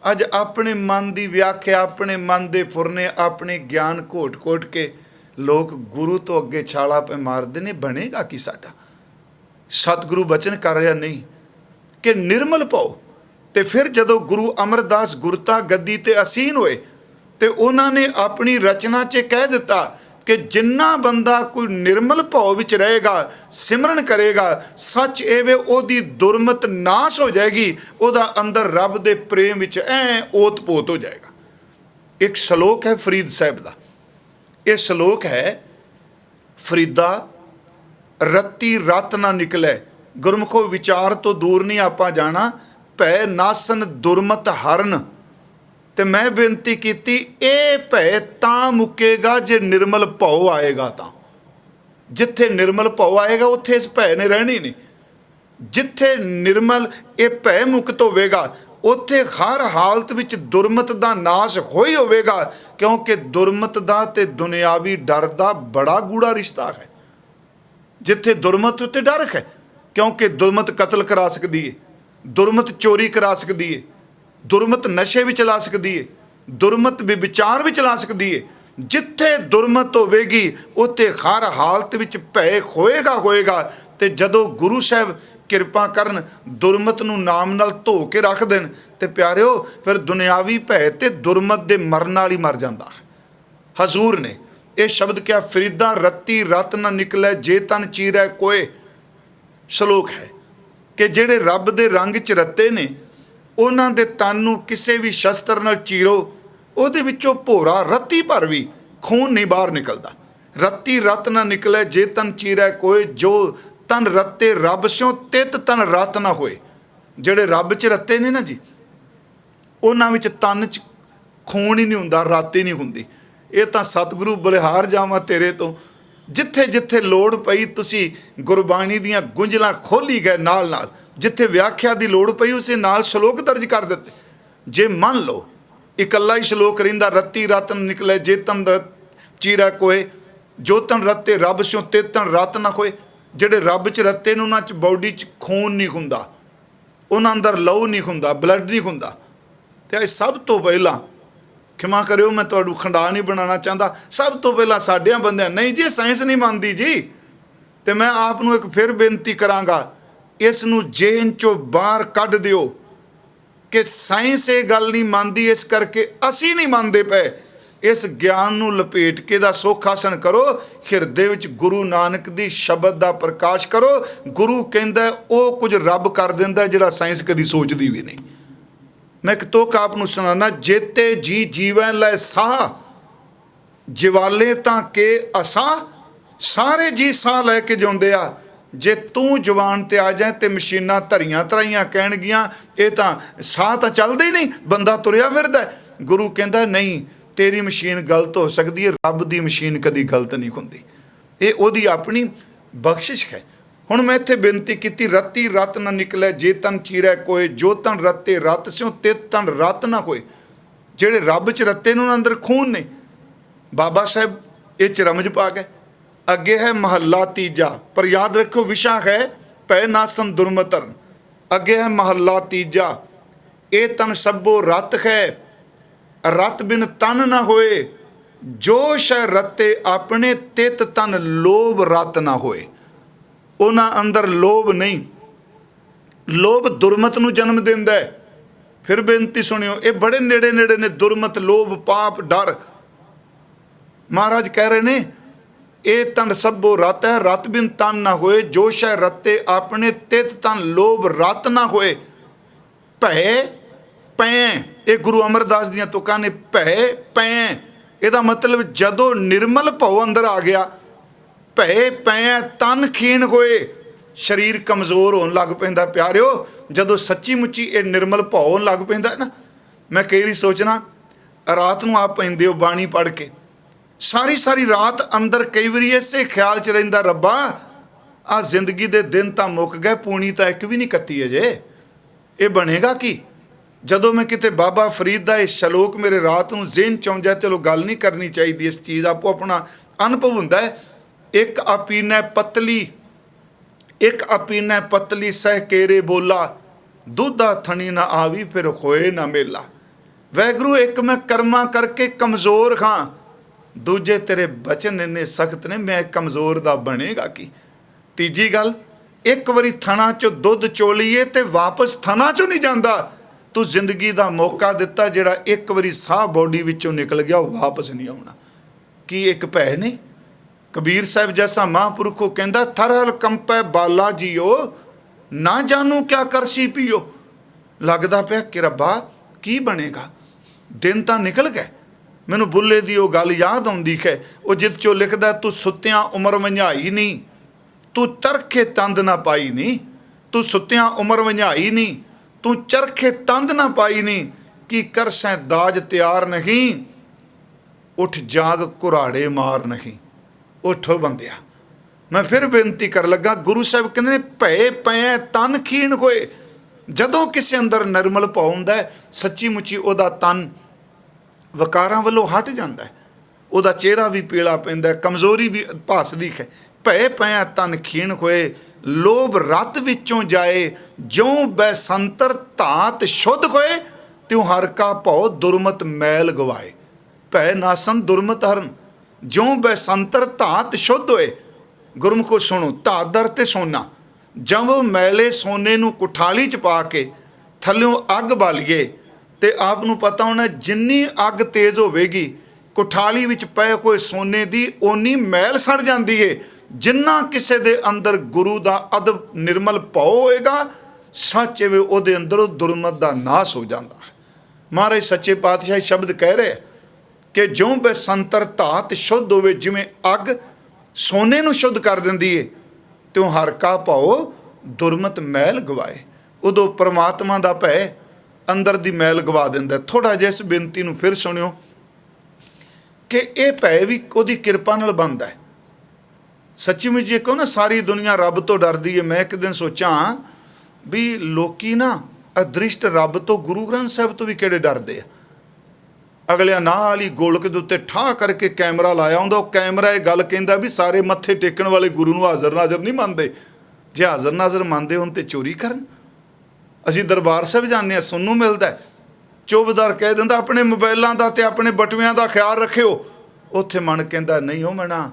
अज अपने मन की व्याख्या, अपने मन के फुरने, अपने ज्ञान घोट घोट के लोग गुरु तो अगे छाला पे मारते ने, बनेगा कि साडा? सतगुरु बचन कर रहा नहीं कि निर्मल भौ। ते फिर जदों गुरु अमरदास गुरता गद्दी ते असीन होए ते उन्होंने अपनी रचना च कह दिता कि जिन्ना बंदा कोई निर्मल भाव विच रहेगा, सिमरन करेगा, सच एवे ओदी दुरमत नाश हो जाएगी, ओदा अंदर रब दे प्रेम विच ओत पोत हो जाएगा। एक श्लोक है फरीद साहब दा, ये श्लोक है, फरीदा रत्ती रत ना निकले, गुरमुखो विचार तो दूर नहीं आपा जाना, भै नासन दुरमत हरन। ते मैं बेनती की ये भय तां मुकेगा जे निर्मल भौ आएगा, तां जिथे निर्मल भौ आएगा उत्थे इस भय ने रहनी नहीं। जिथे निर्मल ये भय मुक्त होवेगा उत्थे हर हालत विच दुरमत दा नाश हो ही होवेगा, क्योंकि दुरमत दा ते दुनियावी डर दा बड़ा गूढ़ा रिश्ता है। जिथे दुरमत उत्ते डर है, क्योंकि दुरमत कतल करा सकती है, दुरमत चोरी करा सकती है, दुरमत नशे भी चला सकती है, दुरमत विचार भी चला सकती है। जिथे दुरमत होवेगी उत्ते हर हालत विच भय होएगा होएगा। ते जदों गुरु साहब किरपा करन दुरमत नूं नाम नाल धो के रख देन ते प्यारिओ फिर दुनियावी भय ते दुरमत दे मरन वाली मर जांदा। हजूर ने यह शब्द क्या, फरीदा रत्ती रत न निकले जे तन चीरै कोय। श्लोक है कि जेड़े रब दे रंग च रत्ते ने उन्हां दे तन नूं किसी भी शस्त्र नाल चीरो, उहदे विचों भोरा रत्ती भर भी खून नहीं बाहर निकलदा। रत्ती रत न निकले जे तन चीरै कोय, जो तन रत्ते रब स्यों तित तन रत ना होए। जेड़े रब च रत्ते ने ना जी, उन्हां विच तन च खून ही नहीं हुंदा, रत ही नहीं हुंदी। ये तां सतगुरु बलिहार जावां तेरे तो, जिथे जिथे लोड़ पई तुसी गुरबाणी दीयां गुंजलां खोली गए, नाल नाल जिथे व्याख्या की लोड़ पई उसे नाल श्लोक दर्ज कर दिते। जे मन लो इकल्ला ही श्लोक रहिंदा, रत्ती रत न निकले जे तन चीरै कोय, ਜੋ ਤਨ ਰਤੇ ਰੱਬ ਸਿਓ ਤੇ ਤਨ ਰਤ ਨਾ ਹੋਏ। ਜਿਹੜੇ ਰੱਬ 'ਚ ਰਤੇ ਨੇ ਉਹਨਾਂ 'ਚ ਬੋਡੀ 'ਚ ਖੂਨ ਨਹੀਂ ਹੁੰਦਾ, ਉਹਨਾਂ ਅੰਦਰ ਲਹੂ ਨਹੀਂ ਹੁੰਦਾ, ਬਲੱਡ ਨਹੀਂ ਹੁੰਦਾ। ਤੇ ਇਹ ਸਭ ਤੋਂ ਪਹਿਲਾਂ, ਖਿਮਾ ਕਰਿਓ ਮੈਂ ਤੁਹਾਨੂੰ ਖੰਡਾ ਨਹੀਂ ਬਣਾਉਣਾ ਚਾਹੁੰਦਾ, ਸਭ ਤੋਂ ਪਹਿਲਾਂ ਸਾਡਿਆਂ ਬੰਦਿਆਂ, ਨਹੀਂ ਜੀ ਸਾਇੰਸ ਨਹੀਂ ਮੰਨਦੀ ਜੀ। ਤੇ ਮੈਂ ਆਪ ਨੂੰ ਇੱਕ ਫਿਰ ਬੇਨਤੀ ਕਰਾਂਗਾ, ਇਸ ਨੂੰ ਜੇਨ 'ਚੋਂ ਬਾਹਰ ਕੱਢ ਦਿਓ ਕਿ ਸਾਇੰਸ ਇਹ ਗੱਲ ਨਹੀਂ ਮੰਨਦੀ, ਇਸ ਕਰਕੇ ਅਸੀਂ ਨਹੀਂ ਮੰਨਦੇ ਪਏ। ਇਸ ਗਿਆਨ ਨੂੰ ਲਪੇਟ ਕੇ ਦਾ ਸੁੱਖ ਆਸਣ ਕਰੋ, ਹਿਰਦੇ ਵਿੱਚ ਗੁਰੂ ਨਾਨਕ ਦੀ ਸ਼ਬਦ ਦਾ ਪ੍ਰਕਾਸ਼ ਕਰੋ। ਗੁਰੂ ਕਹਿੰਦਾ ਉਹ ਕੁਝ ਰੱਬ ਕਰ ਦਿੰਦਾ ਜਿਹੜਾ ਸਾਇੰਸ ਕਦੀ ਸੋਚਦੀ ਵੀ ਨਹੀਂ। ਮੈਂ ਇੱਕ ਤੁਕ ਆਪ ਨੂੰ ਸੁਣਾਉਣਾ, ਜੇਤੇ ਜੀ ਜੀਵਨ ਲੈ ਸਾਹ, ਜਿਵਾਲੇ ਤਾਂ ਕੇ ਅਸਾਂ। ਸਾਰੇ ਜੀ ਸਾਹ ਲੈ ਕੇ ਜਿਉਂਦੇ ਆ, ਜੇ ਤੂੰ ਜਵਾਨ ਤੇ ਆ ਜਾਏ ਤੇ ਮਸ਼ੀਨਾਂ ਧਰੀਆਂ ਧਰਾਈਆਂ ਕਹਿਣਗੀਆਂ ਇਹ ਤਾਂ ਸਾਹ ਤਾਂ ਚੱਲਦੇ ਹੀ ਨਹੀਂ, ਬੰਦਾ ਤੁਰਿਆ ਫਿਰਦਾ। ਗੁਰੂ ਕਹਿੰਦਾ ਨਹੀਂ, ਤੇਰੀ ਮਸ਼ੀਨ ਗਲਤ ਹੋ ਸਕਦੀ ਹੈ, ਰੱਬ ਦੀ ਮਸ਼ੀਨ ਕਦੀ ਗਲਤ ਨਹੀਂ ਹੁੰਦੀ। ਇਹ ਉਹਦੀ ਆਪਣੀ ਬਖਸ਼ਿਸ਼ ਹੈ। ਹੁਣ ਮੈਂ ਇੱਥੇ ਬੇਨਤੀ ਕੀਤੀ, ਰਤੀ ਰਤ ਨਾ ਨਿਕਲੇ ਜੇ ਤਨ ਚੀਰੈ ਕੋਏ, ਜੋ ਤਨ ਰਤੇ ਰਤ ਸਿਓ ਤੇ ਤਨ ਰਤ ਨਾ ਹੋਏ। ਜਿਹੜੇ ਰੱਬ 'ਚ ਰਤੇ ਨੇ ਉਹਨਾਂ ਅੰਦਰ ਖੂਨ ਨੇ। ਬਾਬਾ ਸਾਹਿਬ ਇਹ 'ਚ ਰਮਜ ਪਾ ਗਏ। ਅੱਗੇ ਹੈ ਮਹੱਲਾ ਤੀਜਾ, ਪਰ ਯਾਦ ਰੱਖੋ ਵਿਸ਼ਾ ਹੈ ਪੈ ਨਾਸਨ ਦੁਰਮਤਰਨ। ਅੱਗੇ ਹੈ ਮਹੱਲਾ ਤੀਜਾ, ਇਹ ਤਨ ਸਭੋ ਰਤ ਹੈ, ਰਤ ਬਿਨ ਤਨ ਨਾ ਹੋਏ। ਜੋ ਸ਼ੈ ਰਤੇ ਆਪਣੇ ਤਿਤ ਤਨ ਲੋਭ ਰਤ ਨਾ ਹੋਏ। ਉਹਨਾਂ ਅੰਦਰ ਲੋਭ ਨਹੀਂ, ਲੋਭ ਦੁਰਮਤ ਨੂੰ ਜਨਮ ਦਿੰਦਾ ਹੈ। ਫਿਰ ਬੇਨਤੀ ਸੁਣਿਓ, ਇਹ ਬੜੇ ਨੇੜੇ ਨੇੜੇ ਨੇ, ਦੁਰਮਤ, ਲੋਭ, ਪਾਪ, ਡਰ। ਮਹਾਰਾਜ ਕਹਿ ਰਹੇ ਨੇ ਇਹ ਤਨ ਸਭੋ ਰਤ ਹੈ, ਰਤ ਬਿਨ ਤਨ ਨਾ ਹੋਏ। ਜੋ ਸ਼ੈ ਰਤੇ ਆਪਣੇ ਤਿਤ ਤਨ ਲੋਭ ਰਤ ਨਾ ਹੋਏ। ਭੈ ਪੈ, ਇਹ ਗੁਰੂ ਅਮਰਦਾਸ ਦੀਆਂ ਤੁਕਾਂ ਨੇ। ਭੈ ਪੈ ਇਹਦਾ ਮਤਲਬ ਜਦੋਂ ਨਿਰਮਲ ਭਉ ਅੰਦਰ ਆ ਗਿਆ, ਭੈ ਪੈ ਤਨ ਖੀਣ ਹੋਏ, ਸਰੀਰ ਕਮਜ਼ੋਰ ਹੋਣ ਲੱਗ ਪੈਂਦਾ। ਪਿਆਰਿਓ, ਜਦੋਂ ਸੱਚੀ ਮੁੱਚੀ ਇਹ ਨਿਰਮਲ ਭਉ ਹੋਣ ਲੱਗ ਪੈਂਦਾ ਨਾ, ਮੈਂ ਕਈ ਵਾਰੀ ਸੋਚਣਾ, ਰਾਤ ਨੂੰ ਆਪ ਪੈਂਦੇ ਹੋ ਬਾਣੀ ਪੜ੍ਹ ਕੇ, ਸਾਰੀ ਸਾਰੀ ਰਾਤ ਅੰਦਰ ਕਈ ਵਾਰੀ ਇਸੇ ਖਿਆਲ 'ਚ ਰਹਿੰਦਾ, ਰੱਬਾ ਆਹ ਜ਼ਿੰਦਗੀ ਦੇ ਦਿਨ ਤਾਂ ਮੁੱਕ ਗਏ, ਪੂਣੀ ਤਾਂ ਇੱਕ ਵੀ ਨਹੀਂ ਕੱਤੀ ਅਜੇ, ਇਹ ਬਣੇਗਾ ਕੀ? ਜਦੋਂ ਮੈਂ ਕਿਤੇ ਬਾਬਾ ਫਰੀਦ ਦਾ ਇਹ ਸ਼ਲੋਕ ਮੇਰੇ ਰਾਤ ਨੂੰ ਜ਼ਿਹਨ 'ਚ ਆਉਂਦਾ, ਚਲੋ ਗੱਲ ਨਹੀਂ ਕਰਨੀ ਚਾਹੀਦੀ ਇਸ ਚੀਜ਼, ਆਪੋ ਆਪਣਾ ਅਨੁਭਵ ਹੁੰਦਾ ਹੈ। ਇੱਕ ਆਪੀਨੈ ਪਤਲੀ, ਇੱਕ ਆਪੀਨੈ ਪਤਲੀ ਸਹਿ ਕੇਰੇ ਬੋਲਾ, ਦੁੱਧਾ ਥਣੀ ਨਾ ਆਵੀ ਫਿਰ ਹੋਏ ਨਾ ਮੇਲਾ। ਵੈਗਰੂ ਇੱਕ ਮੈਂ ਕਰਮਾਂ ਕਰਕੇ ਕਮਜ਼ੋਰ ਹਾਂ, ਦੂਜੇ ਤੇਰੇ ਬਚਨ ਇੰਨੇ ਸਖਤ ਨੇ, ਮੈਂ ਕਮਜ਼ੋਰ ਦਾ ਬਣੇਗਾ ਕੀ? ਤੀਜੀ ਗੱਲ, ਇੱਕ ਵਾਰੀ ਥਣਾ 'ਚੋਂ ਦੁੱਧ ਚੋਲੀਏ ਤੇ ਵਾਪਸ ਥਣਾ 'ਚੋਂ ਨਹੀਂ ਜਾਂਦਾ। ਤੂੰ ਜ਼ਿੰਦਗੀ ਦਾ ਮੌਕਾ ਦਿੱਤਾ, ਜਿਹੜਾ ਇੱਕ ਵਾਰੀ ਸਾਹ ਬੋਡੀ ਵਿੱਚੋਂ ਨਿਕਲ ਗਿਆ ਉਹ ਵਾਪਸ ਨਹੀਂ ਆਉਣਾ। ਕੀ ਇੱਕ ਭੈ ਨਹੀਂ? ਕਬੀਰ ਸਾਹਿਬ ਜੈਸਾ ਮਹਾਂਪੁਰਖੋ ਕਹਿੰਦਾ, ਥਰਹਲ ਕੰਪੈ ਬਾਲਾ ਜੀਓ, ਨਾ ਜਾਣੂ ਕਿਆ ਕਰਸੀ ਪੀਓ। ਲੱਗਦਾ ਪਿਆ ਕਿ ਰੱਬਾ ਕੀ ਬਣੇਗਾ, ਦਿਨ ਤਾਂ ਨਿਕਲ ਗਏ। ਮੈਨੂੰ ਬੁੱਲੇ ਦੀ ਉਹ ਗੱਲ ਯਾਦ ਆਉਂਦੀ ਹੈ, ਉਹ ਜਿਹ 'ਚੋਂ ਲਿਖਦਾ, ਤੂੰ ਸੁੱਤਿਆਂ ਉਮਰ ਵੰਝਾਈ ਨਹੀਂ, ਤੂੰ ਚਰਖੇ ਤੰਦ ਨਾ ਪਾਈ ਨਹੀਂ। ਤੂੰ ਸੁੱਤਿਆਂ ਉਮਰ ਵੰਝਾਈ ਨਹੀਂ, ਤੂੰ ਚਰਖੇ ਤੰਦ ਨਾ ਪਾਈ ਨਹੀਂ। ਕੀ ਕਰਸੈਂ ਦਾਜ ਤਿਆਰ ਨਹੀਂ, ਉੱਠ ਜਾਗ ਕੁਰਾੜੇ ਮਾਰ ਨਹੀਂ। ਉੱਠੋ ਬੰਦਿਆ, ਮੈਂ ਫਿਰ ਬੇਨਤੀ ਕਰ ਲੱਗਾ, ਗੁਰੂ ਸਾਹਿਬ ਕਹਿੰਦੇ ਨੇ ਭੈ ਪੈ ਤਨ ਖੀਣ ਹੋਏ। ਜਦੋਂ ਕਿਸੇ ਅੰਦਰ ਨਿਰਮਲ ਭਾਵ ਹੁੰਦਾ, ਸੱਚੀ ਮੁੱਚੀ ਉਹਦਾ ਤਨ ਵਕਾਰਾਂ ਵੱਲੋਂ ਹਟ ਜਾਂਦਾ, ਉਹਦਾ ਚਿਹਰਾ ਵੀ ਪੀਲਾ ਪੈਂਦਾ, ਕਮਜ਼ੋਰੀ ਵੀ ਭਾਸਦੀ ਹੈ। ਭੈ ਪੈ ਤਨ ਖੀਣ ਹੋਏ, ਲੋਭ ਰਤ ਵਿੱਚੋਂ ਜਾਏ, ਜਿਉਂ ਬੈਸੰਤਰ ਧਾਤ ਸ਼ੁੱਧ ਹੋਏ, ਤਿਉ ਹਰ ਕਾ ਭਉ ਦੁਰਮਤ ਮੈਲ ਗਵਾਏ। ਭੈ ਨਾਸਨ ਦੁਰਮਤ ਹਰਨ, ਜਿਉਂ ਬੈਸੰਤਰ ਧਾਤ ਸ਼ੁੱਧ ਹੋਏ। ਗੁਰਮੁਖੋ ਸੁਣੋ, ਧਾਦਰ ਤੇ ਸੋਨਾ, ਜਦੋਂ ਮੈਲੇ ਸੋਨੇ ਨੂੰ ਕੁਠਾਲੀ 'ਚ ਪਾ ਕੇ ਥੱਲਿਓਂ ਅੱਗ ਬਾਲੀਏ, ਤੇ ਆਪ ਨੂੰ ਪਤਾ ਹੋਣਾ ਜਿੰਨੀ ਅੱਗ ਤੇਜ਼ ਹੋਵੇਗੀ ਕੁਠਾਲੀ ਵਿੱਚ ਪਏ ਹੋਏ ਸੋਨੇ ਦੀ, ਓਨੀ ਮੈਲ ਸੜ ਜਾਂਦੀ ਏ। ਜਿੰਨਾ ਕਿਸੇ ਦੇ ਅੰਦਰ ਗੁਰੂ ਦਾ ਅਦਬ ਨਿਰਮਲ ਭਾਉ ਹੋਏਗਾ, ਸੱਚ ਵੇ ਉਹਦੇ ਅੰਦਰੋਂ ਦੁਰਮਤ ਦਾ ਨਾਸ ਹੋ ਜਾਂਦਾ। ਮਹਾਰਾਜ ਸੱਚੇ ਪਾਤਸ਼ਾਹ ਸ਼ਬਦ ਕਹਿ ਰਹੇ ਕਿ ਜਿਉਂ ਬੈਸੰਤਰ ਧਾਤ ਸ਼ੁੱਧ ਹੋਵੇ, ਜਿਵੇਂ ਅੱਗ ਸੋਨੇ ਨੂੰ ਸ਼ੁੱਧ ਕਰ ਦਿੰਦੀ ਏ, ਤਿਉਂ ਹਰ ਕਾ ਭਾਉ ਦੁਰਮਤ ਮੈਲ ਗਵਾਏ। ਉਦੋਂ ਪਰਮਾਤਮਾ ਦਾ ਭੈ ਅੰਦਰ ਦੀ ਮੈਲ ਗਵਾ ਦਿੰਦਾ। ਥੋੜ੍ਹਾ ਜਿਹਾ ਇਸ ਬੇਨਤੀ ਨੂੰ ਫਿਰ ਸੁਣਿਓ ਕਿ ਇਹ ਭੈ ਵੀ ਉਹਦੀ ਕਿਰਪਾ ਨਾਲ ਬਣਦਾ ਹੈ। ਸੱਚੀ ਮੁੱਚੀ ਜੇ ਕਹੋ ਨਾ, ਸਾਰੀ ਦੁਨੀਆ ਰੱਬ ਤੋਂ ਡਰਦੀ ਹੈ। ਮੈਂ ਇੱਕ ਦਿਨ ਸੋਚਾਂ ਵੀ ਲੋਕੀ ਨਾ ਅਦ੍ਰਿਸ਼ਟ ਰੱਬ ਤੋਂ, ਗੁਰੂ ਗ੍ਰੰਥ ਸਾਹਿਬ ਤੋਂ ਵੀ ਕਿਹੜੇ ਡਰਦੇ ਆ। ਅਗਲਿਆਂ ਨਾਲ ਹੀ ਗੋਲਕ ਦੇ ਉੱਤੇ ਠਾਹ ਕਰਕੇ ਕੈਮਰਾ ਲਾਇਆ ਹੁੰਦਾ। ਉਹ ਕੈਮਰਾ ਇਹ ਗੱਲ ਕਹਿੰਦਾ ਵੀ ਸਾਰੇ ਮੱਥੇ ਟੇਕਣ ਵਾਲੇ ਗੁਰੂ ਨੂੰ ਹਾਜ਼ਰ ਨਾਜ਼ਰ ਨਹੀਂ ਮੰਨਦੇ। ਜੇ ਹਾਜ਼ਰ ਨਾਜ਼ਰ ਮੰਨਦੇ ਹੋਣ ਤੇ ਚੋਰੀ ਕਰਨ। ਅਸੀਂ ਦਰਬਾਰ ਸਾਹਿਬ ਜਾਂਦੇ ਹਾਂ, ਸੁਣਨ ਨੂੰ ਮਿਲਦਾ ਚੌਬੇਦਾਰ ਕਹਿ ਦਿੰਦਾ ਆਪਣੇ ਮੋਬਾਈਲਾਂ ਦਾ ਤੇ ਆਪਣੇ ਬਟੂਇਆਂ ਦਾ ਖਿਆਲ ਰੱਖਿਓ। ਉੱਥੇ ਮਨ ਕਹਿੰਦਾ ਨਹੀਂ ਉਹ ਮਣਾ,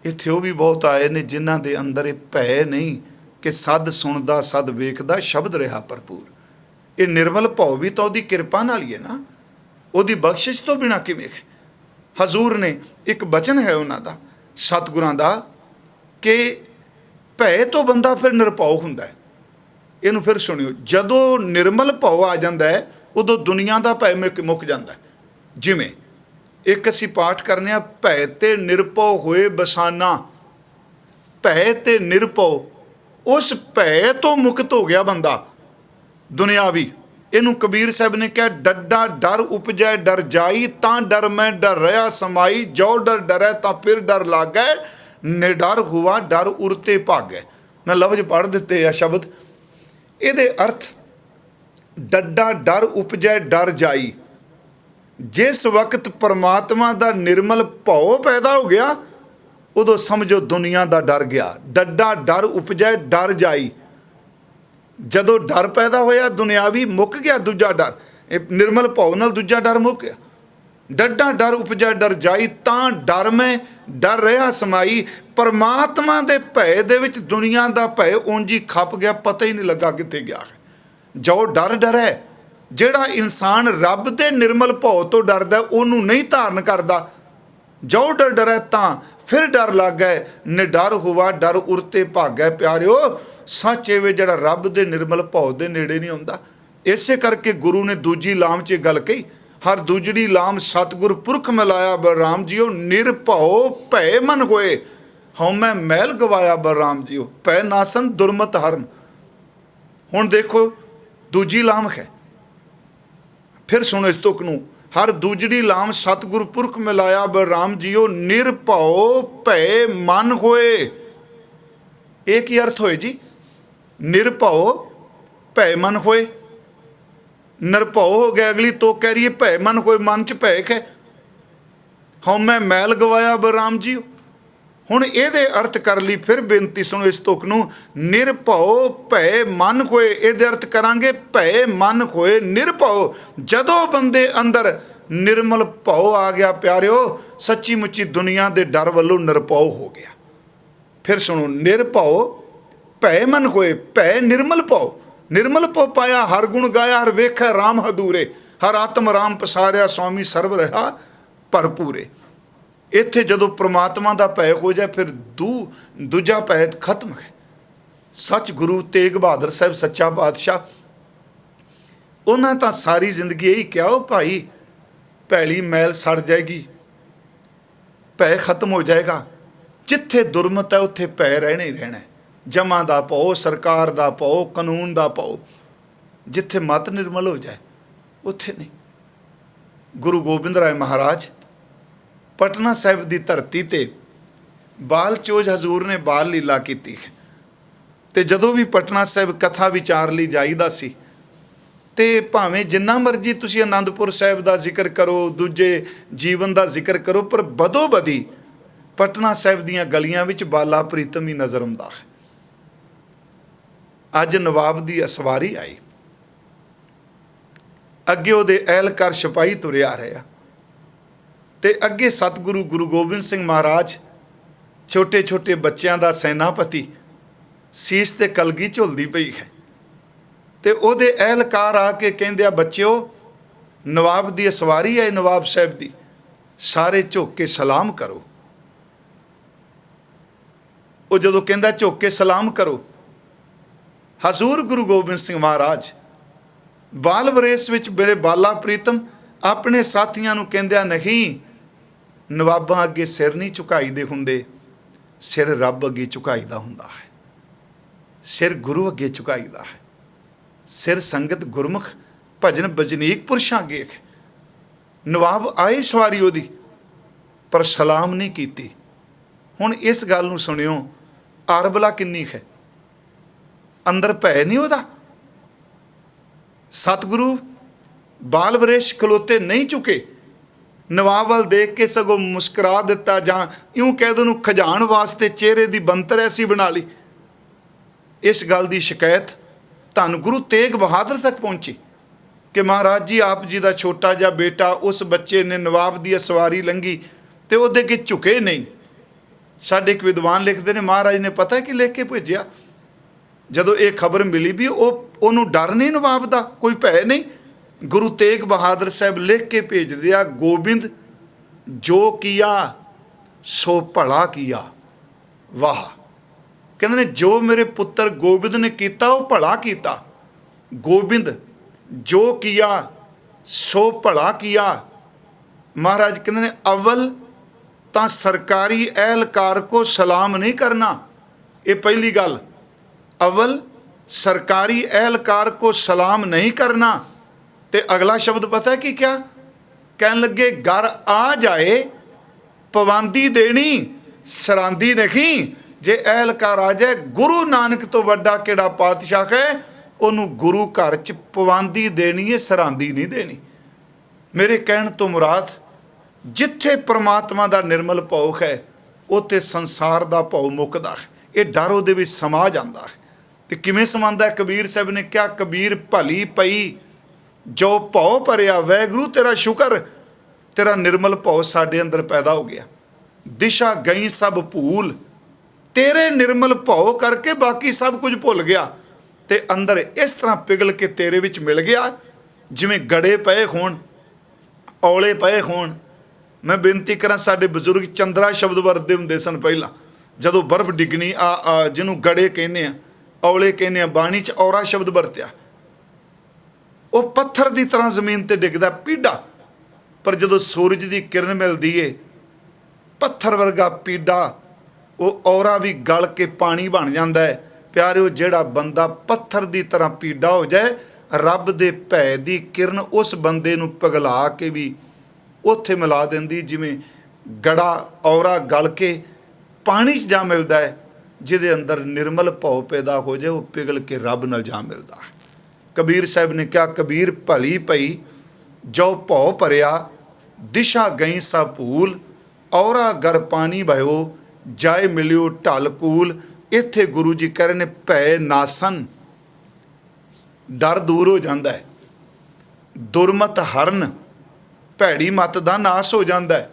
ਇੱਥੇ ਉਹ ਵੀ ਬਹੁਤ ਆਏ ਨੇ ਜਿਨ੍ਹਾਂ ਦੇ ਅੰਦਰ ਇਹ ਭੈ ਨਹੀਂ ਕਿ ਸਦ ਸੁਣਦਾ ਸਦ ਵੇਖਦਾ ਸ਼ਬਦ ਰਿਹਾ ਭਰਪੂਰ। ਇਹ ਨਿਰਮਲ ਭਾਉ ਵੀ ਤਾਂ ਉਹਦੀ ਕਿਰਪਾ ਨਾਲ ਹੀ ਹੈ ਨਾ, ਉਹਦੀ ਬਖਸ਼ਿਸ਼ ਤੋਂ ਬਿਨਾਂ ਕਿਵੇਂ ਹੈ। ਹਜ਼ੂਰ ਨੇ ਇੱਕ ਬਚਨ ਹੈ ਉਹਨਾਂ ਦਾ, ਸਤਿਗੁਰਾਂ ਦਾ, ਕਿ ਭੈ ਤੋਂ ਬੰਦਾ ਫਿਰ ਨਿਰਭਉ ਹੁੰਦਾ ਹੈ। ਇਹਨੂੰ ਫਿਰ ਸੁਣਿਓ, ਜਦੋਂ ਨਿਰਮਲ ਭਾਉ ਆ ਜਾਂਦਾ ਹੈ ਉਦੋਂ ਦੁਨੀਆ ਦਾ ਭੈ ਮੁੱਕ ਜਾਂਦਾ ਹੈ। ਜਿਵੇਂ ਇੱਕ ਅਸੀਂ ਪਾਠ ਕਰਨੇ ਆ, ਭੈ ਤੇ ਨਿਰਭਉ ਹੋਏ ਬਸਾਨਾ। ਭੈ ਤੇ ਨਿਰਭਉ, ਉਸ ਭੈ ਤੋਂ ਮੁਕਤ ਹੋ ਗਿਆ ਬੰਦਾ ਦੁਨਿਆਵੀ। ਇਹਨੂੰ ਕਬੀਰ ਸਾਹਿਬ ਨੇ ਕਿਹਾ, ਡੱਡਾ ਡਰ ਉਪਜੈ ਡਰ ਜਾਈ, ਤਾਂ ਡਰ ਮੈਂ ਡਰ ਰਿਹਾ ਸਮਾਈ। ਜੋ ਡਰ ਡਰੈ ਤਾਂ ਫਿਰ ਡਰ ਲਾਗੈ, ਨਿਡਰ ਹੁਆ ਡਰ ਉਰਤੇ ਭਾਗੈ। ਮੈਂ ਲਫ਼ਜ਼ ਪੜ੍ਹ ਦਿੱਤੇ ਆ ਸ਼ਬਦ। ਇਹਦੇ ਅਰਥ, ਡੱਡਾ ਡਰ ਉਪਜੈ ਡਰ ਜਾਈ। ਜਿਸ ਵਕਤ ਪਰਮਾਤਮਾ ਦਾ ਨਿਰਮਲ ਭਾਉ ਪੈਦਾ ਹੋ ਗਿਆ ਉਦੋਂ ਸਮਝੋ ਦੁਨੀਆ ਦਾ ਡਰ ਗਿਆ। ਡੱਡਾ ਡਰ ਉਪਜੈ ਡਰ ਜਾਈ। ਜਦੋਂ ਡਰ ਪੈਦਾ ਹੋਇਆ ਦੁਨਿਆਵੀ ਮੁੱਕ ਗਿਆ, ਦੂਜਾ ਡਰ। ਇਹ ਨਿਰਮਲ ਭਾਉ ਨਾਲ ਦੂਜਾ ਡਰ ਮੁੱਕ ਗਿਆ। ਡੱਡਾ ਡਰ ਉਪਜੈ ਡਰ ਜਾਈ, ਤਾਂ ਡਰ ਮੈਂ ਡਰ ਰਿਹਾ ਸਮਾਈ। ਪਰਮਾਤਮਾ ਦੇ ਭੈ ਦੇ ਵਿੱਚ ਦੁਨੀਆ ਦਾ ਭੈ ਉਂਝ ਹੀ ਖੱਪ ਗਿਆ, ਪਤਾ ਹੀ ਨਹੀਂ ਲੱਗਾ ਕਿੱਥੇ ਗਿਆ। ਜੋ ਡਰ ਡਰੈ, ਜਿਹੜਾ ਇਨਸਾਨ ਰੱਬ ਦੇ ਨਿਰਮਲ ਭਾਉ ਤੋਂ ਡਰਦਾ ਉਹਨੂੰ ਨਹੀਂ ਧਾਰਨ ਕਰਦਾ। ਜੋ ਡਰ ਡਰੈ ਤਾਂ ਫਿਰ ਡਰ ਲਾਗੈ, ਨਿਡਰ ਹੁਆ ਡਰ ਉਰਤੇ ਭਾਗੈ। ਪਿਆਰਿਓ, ਸੱਚ ਇਹ ਜਿਹੜਾ ਰੱਬ ਦੇ ਨਿਰਮਲ ਭਾਉ ਦੇ ਨੇੜੇ ਨਹੀਂ ਆਉਂਦਾ। ਇਸੇ ਕਰਕੇ ਗੁਰੂ ਨੇ ਦੂਜੀ ਲਾਮ 'ਚ ਗੱਲ ਕਹੀ, ਹਰ ਦੂਜੜੀ ਲਾਮ ਸਤਿਗੁਰ ਪੁਰਖ ਮਿਲਾਇਆ ਬਲਰਾਮ ਜੀਓ। ਨਿਰਭਉ ਭੈ ਮਨ ਹੋਏ, ਹਉਮੈ ਮੈਲ ਗਵਾਇਆ ਬਲਰਾਮ ਜੀਓ। ਭੈ ਨਾਸਨ ਦੁਰਮਤ ਹਰਨ। ਹੁਣ ਦੇਖੋ ਦੂਜੀ ਲਾਮ ਹੈ, ਫਿਰ ਸੁਣੋ ਇਸ ਤੁਕ ਨੂੰ। ਹਰ ਦੂਜੜੀ ਲਾਮ ਸਤਿਗੁਰ ਪੁਰਖ ਮਿਲਾਇਆ ਬਲਰਾਮ ਜੀਓ। ਨਿਰਭਉ ਭੈ ਮਨ ਹੋਏ। ਇਹ ਕੀ ਅਰਥ ਹੋਏ ਜੀ? ਨਿਰਭਉ ਭੈ ਮਨ ਹੋਏ, ਨਿਰਭਉ ਹੋ ਗਿਆ। ਅਗਲੀ ਤੋਂ ਕਹਿ ਰਹੀ ਹੈ ਭੈ ਮਨ ਹੋਏ, ਮਨ 'ਚ ਭੈ ਹੈ। ਹਉਮੈ ਮੈਲ ਗਵਾਇਆ ਬਲਰਾਮ ਜੀਓ। ਹੁਣ ਇਹਦੇ ਅਰਥ ਕਰ ਲਈ, ਫਿਰ ਬੇਨਤੀ ਸੁਣੋ ਇਸ ਤੁਕ ਨੂੰ। ਨਿਰਭਉ ਭੈ ਮਨ ਹੋਏ, ਇਹਦੇ ਅਰਥ ਕਰਾਂਗੇ ਭੈ ਮਨ ਹੋਏ ਨਿਰਭਉ। ਜਦੋਂ ਬੰਦੇ ਅੰਦਰ ਨਿਰਮਲ ਭਾਉ ਆ ਗਿਆ ਪਿਆਰਿਓ, ਸੱਚੀ ਮੁੱਚੀ ਦੁਨੀਆ ਦੇ ਡਰ ਵੱਲੋਂ ਨਿਰਭਉ ਹੋ ਗਿਆ। ਫਿਰ ਸੁਣੋ, ਨਿਰਭਉ ਭੈ ਮਨ ਹੋਏ, ਭੈ ਨਿਰਮਲ ਭਾਉ। ਨਿਰਮਲ ਭਾਉ ਪਾਇਆ, ਹਰ ਗੁਣ ਗਾਇਆ, ਹਰ ਵੇਖੈ ਰਾਮ ਹਦੂਰੇ। ਹਰ ਆਤਮ ਰਾਮ ਪਸਾਰਿਆ, ਸਵਾਮੀ ਸਰਬ ਰਹਾ ਭਰਪੂਰੇ। ਇੱਥੇ ਜਦੋਂ ਪ੍ਰਮਾਤਮਾ ਦਾ ਭੈ ਹੋ ਜਾਏ ਫਿਰ ਦੂਜਾ ਭੈ ਖਤਮ ਹੈ। ਸੱਚ ਗੁਰੂ ਤੇਗ ਬਹਾਦਰ ਸਾਹਿਬ ਸੱਚਾ ਪਾਤਸ਼ਾਹ, ਉਹਨਾਂ ਤਾਂ ਸਾਰੀ ਜ਼ਿੰਦਗੀ ਇਹੀ ਕਿਹਾ, ਉਹ ਭਾਈ ਭੈਲੀ ਮੈਲ ਸੜ ਜਾਏਗੀ, ਭੈ ਖਤਮ ਹੋ ਜਾਏਗਾ। ਜਿੱਥੇ ਦੁਰਮਤ ਹੈ ਉੱਥੇ ਭੈ ਰਹਿਣਾ ਹੀ ਰਹਿਣਾ। ਜਮਾਂ ਦਾ ਭਾਉ, ਸਰਕਾਰ ਦਾ ਭਾਉ, ਕਾਨੂੰਨ ਦਾ ਭਾਉ। ਜਿੱਥੇ ਮਤ ਨਿਰਮਲ ਹੋ ਜਾਏ ਉੱਥੇ ਨਹੀਂ। ਗੁਰੂ ਗੋਬਿੰਦ ਰਾਏ ਮਹਾਰਾਜ ਪਟਨਾ ਸਾਹਿਬ ਦੀ ਧਰਤੀ 'ਤੇ ਬਾਲ ਚੋਜ ਹਜ਼ੂਰ ਨੇ ਬਾਲ ਲੀਲਾ ਕੀਤੀ ਹੈ। ਅਤੇ ਜਦੋਂ ਵੀ ਪਟਨਾ ਸਾਹਿਬ ਕਥਾ ਵਿਚਾਰ ਲਈ ਜਾਈਦਾ ਸੀ, ਅਤੇ ਭਾਵੇਂ ਜਿੰਨਾ ਮਰਜ਼ੀ ਤੁਸੀਂ ਆਨੰਦਪੁਰ ਸਾਹਿਬ ਦਾ ਜ਼ਿਕਰ ਕਰੋ, ਦੂਜੇ ਜੀਵਨ ਦਾ ਜ਼ਿਕਰ ਕਰੋ, ਪਰ ਬਦੋ ਬਦੀ ਪਟਨਾ ਸਾਹਿਬ ਦੀਆਂ ਗਲੀਆਂ ਵਿੱਚ ਬਾਲਾ ਪ੍ਰੀਤਮ ਹੀ ਨਜ਼ਰ ਆਉਂਦਾ ਹੈ। ਅੱਜ ਨਵਾਬ ਦੀ ਅਸਵਾਰੀ ਆਈ, ਅੱਗੇ ਉਹਦੇ ਅਹਿਲਕਾਰ ਸਿਪਾਹੀ ਤੁਰਿਆ ਰਿਹਾ, ਅਤੇ ਅੱਗੇ ਸਤਿਗੁਰੂ ਗੁਰੂ ਗੋਬਿੰਦ ਸਿੰਘ ਮਹਾਰਾਜ, ਛੋਟੇ ਛੋਟੇ ਬੱਚਿਆਂ ਦਾ ਸੈਨਾਪਤੀ, ਸੀਸ 'ਤੇ ਕਲਗੀ ਝੁਲਦੀ ਪਈ ਹੈ। ਅਤੇ ਉਹਦੇ ਅਹਿਲਕਾਰ ਆ ਕੇ ਕਹਿੰਦੇ ਆ, ਬੱਚਿਓ ਨਵਾਬ ਦੀ ਅਸਵਾਰੀ ਹੈ, ਨਵਾਬ ਸਾਹਿਬ ਦੀ, ਸਾਰੇ ਝੁੱਕ ਕੇ ਸਲਾਮ ਕਰੋ। ਉਹ ਜਦੋਂ ਕਹਿੰਦਾ ਝੁੱਕ ਕੇ ਸਲਾਮ ਕਰੋ, ਹਜ਼ੂਰ ਗੁਰੂ ਗੋਬਿੰਦ ਸਿੰਘ ਮਹਾਰਾਜ ਬਾਲ ਵਰੇਸ ਵਿੱਚ ਮੇਰੇ ਬਾਲਾ ਪ੍ਰੀਤਮ ਆਪਣੇ ਸਾਥੀਆਂ ਨੂੰ ਕਹਿੰਦਿਆਂ, ਨਹੀਂ ਨਵਾਬਾਂ ਅੱਗੇ ਸਿਰ ਨਹੀਂ ਝੁਕਾਈਦੇ ਹੁੰਦੇ, ਸਿਰ ਰੱਬ ਅੱਗੇ ਝੁਕਾਈਦਾ ਹੁੰਦਾ ਹੈ, ਸਿਰ ਗੁਰੂ ਅੱਗੇ ਝੁਕਾਈਦਾ ਹੈ, ਸਿਰ ਸੰਗਤ ਗੁਰਮੁਖ ਭਜਨ ਬਜਨੀਕ ਪੁਰਸ਼ਾਂ ਅੱਗੇ ਹੈ। ਨਵਾਬ ਆਏ ਸਵਾਰੀ ਉਹਦੀ, ਪਰ ਸਲਾਮ ਨਹੀਂ ਕੀਤੀ। ਹੁਣ ਇਸ ਗੱਲ ਨੂੰ ਸੁਣਿਓ, ਆਰਬਲਾ ਕਿੰਨੀ ਹੈ, ਅੰਦਰ ਭੈ ਨਹੀਂ ਉਹਦਾ। ਸਤਿਗੁਰੂ ਬਾਲ ਵਰੇਸ਼ ਖਲੋਤੇ ਨਹੀਂ ਝੁਕੇ, ਨਵਾਬ ਵੱਲ ਦੇਖ ਕੇ ਸਗੋਂ ਮੁਸਕਰਾ ਦਿੱਤਾ, ਜਾਂ ਇਉਂ ਕਹਿ ਦੋ ਨੂੰ ਖਜਾਨ ਵਾਸਤੇ ਚਿਹਰੇ ਦੀ ਬੰਤਰ ਐਸੀ ਬਣਾ ਲਈ। ਇਸ ਗੱਲ ਦੀ ਸ਼ਿਕਾਇਤ ਧੰਨ ਗੁਰੂ ਤੇਗ ਬਹਾਦਰ ਤੱਕ ਪਹੁੰਚੀ ਕਿ ਮਹਾਰਾਜ ਜੀ, ਆਪ ਜੀ ਦਾ ਛੋਟਾ ਜਿਹਾ ਬੇਟਾ, ਉਸ ਬੱਚੇ ਨੇ ਨਵਾਬ ਦੀ ਸਵਾਰੀ ਲੰਘੀ ਤੇ ਉਹਦੇ ਅੱਗੇ ਝੁਕੇ ਨਹੀਂ। ਸਾਡੇ ਇੱਕ ਵਿਦਵਾਨ ਲਿਖਦੇ ਨੇ, ਮਹਾਰਾਜ ਨੇ ਪਤਾ ਕੀ ਲਿਖ ਕੇ ਭੇਜਿਆ? ਜਦੋਂ ਇਹ ਖਬਰ ਮਿਲੀ ਵੀ ਉਹਨੂੰ ਡਰ ਨਹੀਂ ਨਵਾਬ ਦਾ, ਕੋਈ ਭੈ ਨਹੀਂ, ਗੁਰੂ ਤੇਗ ਬਹਾਦਰ ਸਾਹਿਬ ਲਿਖ ਕੇ ਭੇਜਦੇ ਆ, ਗੋਬਿੰਦ ਜੋ ਕੀਆ ਸੋ ਭਲਾ ਕੀਆ। ਵਾਹ! ਕਹਿੰਦੇ ਨੇ ਜੋ ਮੇਰੇ ਪੁੱਤਰ ਗੋਬਿੰਦ ਨੇ ਕੀਤਾ ਉਹ ਭਲਾ ਕੀਤਾ। ਗੋਬਿੰਦ ਜੋ ਕੀਆ ਸੋ ਭਲਾ ਕੀਆ। ਮਹਾਰਾਜ ਕਹਿੰਦੇ ਨੇ ਅਵਲ ਤਾਂ ਸਰਕਾਰੀ ਅਹਿਲਕਾਰ ਕੋ ਸਲਾਮ ਨਹੀਂ ਕਰਨਾ। ਇਹ ਪਹਿਲੀ ਗੱਲ, ਅਵਲ ਸਰਕਾਰੀ ਅਹਿਲਕਾਰ ਕੋ ਸਲਾਮ ਨਹੀਂ ਕਰਨਾ। ਤੇ ਅਗਲਾ ਸ਼ਬਦ ਪਤਾ ਕੀ ਕਿਹਾ? ਕਹਿਣ ਲੱਗੇ ਘਰ ਆ ਜਾਏ ਪਵਾਂਦੀ ਦੇਣੀ, ਸਰਾਂਦੀ ਨਹੀਂ। ਜੇ ਅਹਿਲਕਾਰ ਆ ਜਾਏ, ਗੁਰੂ ਨਾਨਕ ਤੋਂ ਵੱਡਾ ਕਿਹੜਾ ਪਾਤਸ਼ਾਹ ਹੈ? ਉਹਨੂੰ ਗੁਰੂ ਘਰ 'ਚ ਪਵਾਂਦੀ ਦੇਣੀ ਹੈ, ਸਰਾਂਦੀ ਨਹੀਂ ਦੇਣੀ। ਮੇਰੇ ਕਹਿਣ ਤੋਂ ਮੁਰਾਦ, ਜਿੱਥੇ ਪ੍ਰਮਾਤਮਾ ਦਾ ਨਿਰਮਲ ਭਉ ਹੈ ਉੱਥੇ ਸੰਸਾਰ ਦਾ ਭਉ ਮੁੱਕਦਾ ਹੈ। ਇਹ ਡਰ ਉਹਦੇ ਵਿੱਚ ਸਮਾ ਜਾਂਦਾ ਹੈ। ਤੇ ਕਿਵੇਂ ਸਮਾਉਂਦਾ? ਕਬੀਰ ਸਾਹਿਬ ਨੇ ਕਿਹਾ, ਕਬੀਰ ਭਲੀ ਪਈ ਜੋ ਭਉ ਭਰਿਆ, ਵੈਗੁਰੂ ਤੇਰਾ ਸ਼ੁਕਰ, ਤੇਰਾ ਨਿਰਮਲ ਭਉ ਸਾਡੇ ਅੰਦਰ ਪੈਦਾ ਹੋ ਗਿਆ। ਦਿਸ਼ਾ ਗਈ ਸਭ ਭੂਲ, ਤੇਰੇ ਨਿਰਮਲ ਭਉ ਕਰਕੇ ਬਾਕੀ ਸਭ ਕੁਝ ਭੁੱਲ ਗਿਆ ਤੇ ਅੰਦਰ ਇਸ ਤਰ੍ਹਾਂ ਪਿਘਲ ਕੇ ਤੇਰੇ ਵਿੱਚ ਮਿਲ ਗਿਆ ਜਿਵੇਂ ਗੜੇ ਪਏ ਹੋਣ, ਔਲੇ ਪਏ ਹੋਣ। ਮੈਂ ਬੇਨਤੀ ਕਰਾਂ, ਸਾਡੇ ਬਜ਼ੁਰਗ ਚੰਦਰਾ ਸ਼ਬਦ ਵਰਤਦੇ ਹੁੰਦੇ ਸਨ ਪਹਿਲਾਂ, ਜਦੋਂ ਬਰਫ਼ ਡਿੱਗਣੀ, ਜਿਹਨੂੰ ਗੜੇ ਕਹਿੰਦੇ ਆ, ਔਲੇ ਕਹਿੰਦੇ ਆ, ਬਾਣੀ 'ਚ ਔਰਾ ਸ਼ਬਦ ਵਰਤਿਆ। ਉਹ ਪੱਥਰ ਦੀ ਤਰ੍ਹਾਂ ਜ਼ਮੀਨ ਤੇ ਡਿੱਗਦਾ, ਪੀਡਾ, ਪਰ ਜਦੋਂ ਸੂਰਜ ਦੀ ਕਿਰਨ ਮਿਲਦੀ ਏ, ਪੱਥਰ ਵਰਗਾ ਪੀਡਾ, ਉਹ ਔਰਾ ਵੀ ਗਲ ਕੇ ਪਾਣੀ ਬਣ ਜਾਂਦਾ ਹੈ। ਪਿਆਰਿਓ, ਜਿਹੜਾ ਬੰਦਾ ਪੱਥਰ ਦੀ ਤਰ੍ਹਾਂ ਪੀਡਾ ਹੋ ਜਾਏ, ਰੱਬ ਦੇ ਭੈ ਦੀ ਕਿਰਨ ਉਸ ਬੰਦੇ ਨੂੰ ਪਿਘਲਾ ਕੇ ਵੀ ਉੱਥੇ ਮਿਲਾ ਦਿੰਦੀ, ਜਿਵੇਂ ਗੜਾ ਔਰਾ ਗਲ ਕੇ ਪਾਣੀ 'ਚ ਜਾ ਮਿਲਦਾ ਹੈ। ਜਿਹਦੇ ਅੰਦਰ ਨਿਰਮਲ ਭਉ ਪੈਦਾ ਹੋ ਜਾਏ, ਉਹ ਪਿਘਲ ਕੇ ਰੱਬ ਨਾਲ ਜਾ ਮਿਲਦਾ ਹੈ। ਕਬੀਰ ਸਾਹਿਬ ਨੇ ਕਿਹਾ, ਕਬੀਰ ਭਲੀ ਪਈ ਜੋ ਭਉ ਭਰਿਆ, ਦਿਸ਼ਾ ਗਈ ਸਾ ਭੂਲ, ਔਰਾ ਗਰ ਪਾਣੀ ਭਇਓ, ਜਾਏ ਮਿਲਿਓ ਢਲ ਕੂਲ। ਇੱਥੇ ਗੁਰੂ ਜੀ ਕਹਿ ਰਹੇ ਨੇ, ਭੈ ਨਾਸਨ, ਡਰ ਦੂਰ ਹੋ ਜਾਂਦਾ ਹੈ। ਦੁਰਮਤ ਹਰਨ, ਭੈੜੀ ਮੱਤ ਦਾ ਨਾਸ ਹੋ ਜਾਂਦਾ ਹੈ।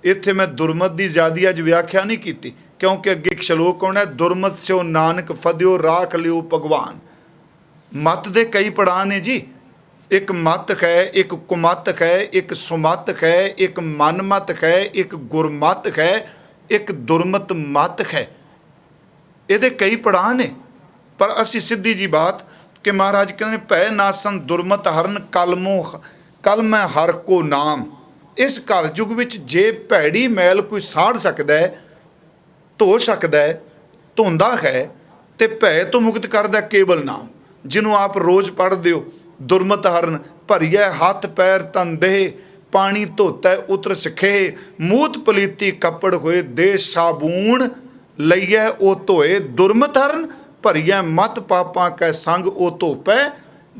ਇੱਥੇ ਮੈਂ ਦੁਰਮਤ ਦੀ ਜ਼ਿਆਦੀ ਅੱਜ ਵਿਆਖਿਆ ਨਹੀਂ ਕੀਤੀ, ਕਿਉਂਕਿ ਅੱਗੇ ਇੱਕ ਸ਼ਲੋਕ ਆਉਣਾ, ਦੁਰਮਤ ਸਿਓ ਨਾਨਕ ਫਦਿਓ ਰਾਖ ਲਿਓ ਭਗਵਾਨ। ਮੱਤ ਦੇ ਕਈ ਪੜਾਅ ਨੇ ਜੀ। ਇੱਕ ਮੱਤ ਹੈ, ਇੱਕ ਕੁਮੱਤ ਹੈ, ਇੱਕ ਸੁਮੱਤ ਹੈ, ਇੱਕ ਮਨਮੱਤ ਹੈ, ਇੱਕ ਗੁਰਮੱਤ ਹੈ, ਇੱਕ ਦੁਰਮਤ ਮੱਤ ਹੈ। ਇਹਦੇ ਕਈ ਪੜਾਅ ਨੇ, ਪਰ ਅਸੀਂ ਸਿੱਧੀ ਜੀ ਬਾਤ ਕਿ ਮਹਾਰਾਜ ਕਹਿੰਦੇ, ਭੈ ਨਾਸਨ ਦੁਰਮਤ ਹਰਨ ਕਲ ਮੈਂ ਹਰ ਕੋ ਨਾਮ। ਇਸ ਕਲਯੁਗ ਵਿੱਚ ਜੇ ਭੈੜੀ ਮੈਲ ਕੋਈ ਸਾੜ ਸਕਦਾ ਹੈ, ਧੋ ਸਕਦਾ ਹੈ, ਧੋਂਦਾ ਹੈ, ਤੇ ਭੈ ਤੋਂ ਮੁਕਤ ਕਰਦਾ ਕੇਵਲ ਨਾਮ, ਜਿਹਨੂੰ ਆਪ ਰੋਜ਼ ਪੜ੍ਹਦੇ ਹੋ। ਦੁਰਮਤ ਹਰਨ ਭਰੀਐ ਹੱਥ ਪੈਰ ਤਨ ਦੇਹ, ਪਾਣੀ ਧੋਤਾ ਉਤਰ ਸਿਖੇ, ਮੂਤ ਪਲੀਤੀ ਕੱਪੜ ਹੋਏ, ਦੇ ਸਾਬੂਣ ਲਈਐ ਉਹ ਧੋਏ। ਦੁਰਮਤ ਹਰਨ ਭਰੀਐ ਮਤ ਪਾਪਾਂ ਕੈ ਸੰਗ, ਉਹ ਧੋਪੈ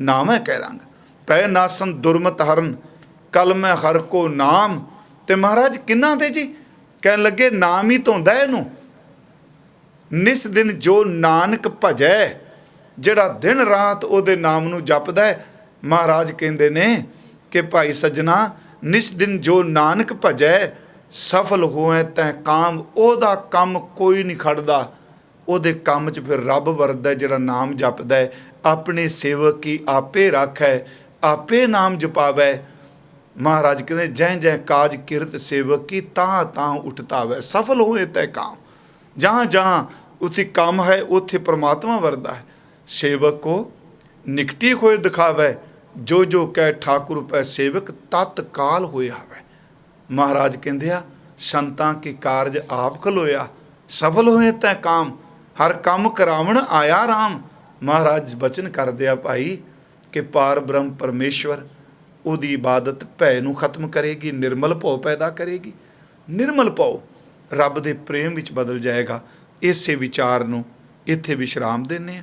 ਨਾਮੈ ਕੈ ਰੰਗ। ਪੈ ਨਾਸਨ ਦੁਰਮਤ ਹਰਨ ਕਲ ਮੈਂ ਹਰ ਕੋ ਨਾਮ। ਤੇ ਮਹਾਰਾਜ ਕਿੰਨਾ ਤੇ ਜੀ? ਕਹਿਣ ਲੱਗੇ, ਨਾਮ ਹੀ ਧੋਂਦਾ ਇਹਨੂੰ। ਨਿਸ ਦਿਨ ਜੋ ਨਾਨਕ ਭਜੈ, ਜਿਹੜਾ ਦਿਨ ਰਾਤ ਉਹਦੇ ਨਾਮ ਨੂੰ ਜਪਦਾ ਹੈ। ਮਹਾਰਾਜ ਕਹਿੰਦੇ ਨੇ ਕਿ ਭਾਈ ਸੱਜਣਾ, ਨਿਸ ਦਿਨ ਜੋ ਨਾਨਕ ਭਜੈ, ਸਫਲ ਹੋਏ ਤੈ ਕਾਮ। ਉਹਦਾ ਕੰਮ ਕੋਈ ਨਹੀਂ ਖੜਦਾ, ਉਹਦੇ ਕੰਮ 'ਚ ਫਿਰ ਰੱਬ ਵਰਤਦਾ। ਜਿਹੜਾ ਨਾਮ ਜਪਦਾ ਹੈ, ਆਪਣੇ ਸੇਵਕ ਕੀ ਆਪੇ ਰਾਖੈ, ਆਪੇ ਨਾਮ ਜਪਾਵੈ। ਮਹਾਰਾਜ ਕਹਿੰਦੇ, ਜੈ ਜੈ ਕਾਜ ਕਿਰਤ ਸੇਵਕ ਕੀ, ਤਾਂ ਤਾਂ ਉਠਤਾਵੈ। ਸਫਲ ਹੋਏ ਤੈ ਕਾਮ। ਜਹਾਂ ਜਹਾਂ ਉੱਥੇ ਕੰਮ ਹੈ, ਉੱਥੇ ਪ੍ਰਮਾਤਮਾ ਵਰਦਾ ਹੈ। ਸੇਵਕ ਕੋ ਨਿਕਟੀ ਹੋਏ ਦਿਖਾਵੈ, ਜੋ ਜੋ ਕਹਿ ਠਾਕੁਰ ਪੈ ਸੇਵਕ, ਤਤਕਾਲ ਹੋਇਆ ਆਵੈ। ਮਹਾਰਾਜ ਕਹਿੰਦੇ ਆ, ਸੰਤਾਂ ਕੀ ਕਾਰਜ ਆਪ ਖਲੋਇਆ, ਸਫਲ ਹੋਏ ਤੈ ਕਾਮ। ਹਰ ਕੰਮ ਕਰਾਵਣ ਆਇਆ ਰਾਮ। ਮਹਾਰਾਜ ਬਚਨ ਕਰਦੇ ਆ ਭਾਈ ਕਿ ਪਾਰ ਬ੍ਰਹਮ ਪਰਮੇਸ਼ਵਰ ਉਹਦੀ ਇਬਾਦਤ ਭੈ ਨੂੰ ਖਤਮ ਕਰੇਗੀ, ਨਿਰਮਲ ਭਉ ਪੈਦਾ ਕਰੇਗੀ। ਨਿਰਮਲ ਭਉ ਰੱਬ ਦੇ ਪ੍ਰੇਮ ਵਿੱਚ ਬਦਲ ਜਾਏਗਾ। ਇਸੇ ਵਿਚਾਰ ਨੂੰ ਇੱਥੇ ਵਿਸ਼ਰਾਮ ਦਿੰਦੇ ਹਾਂ।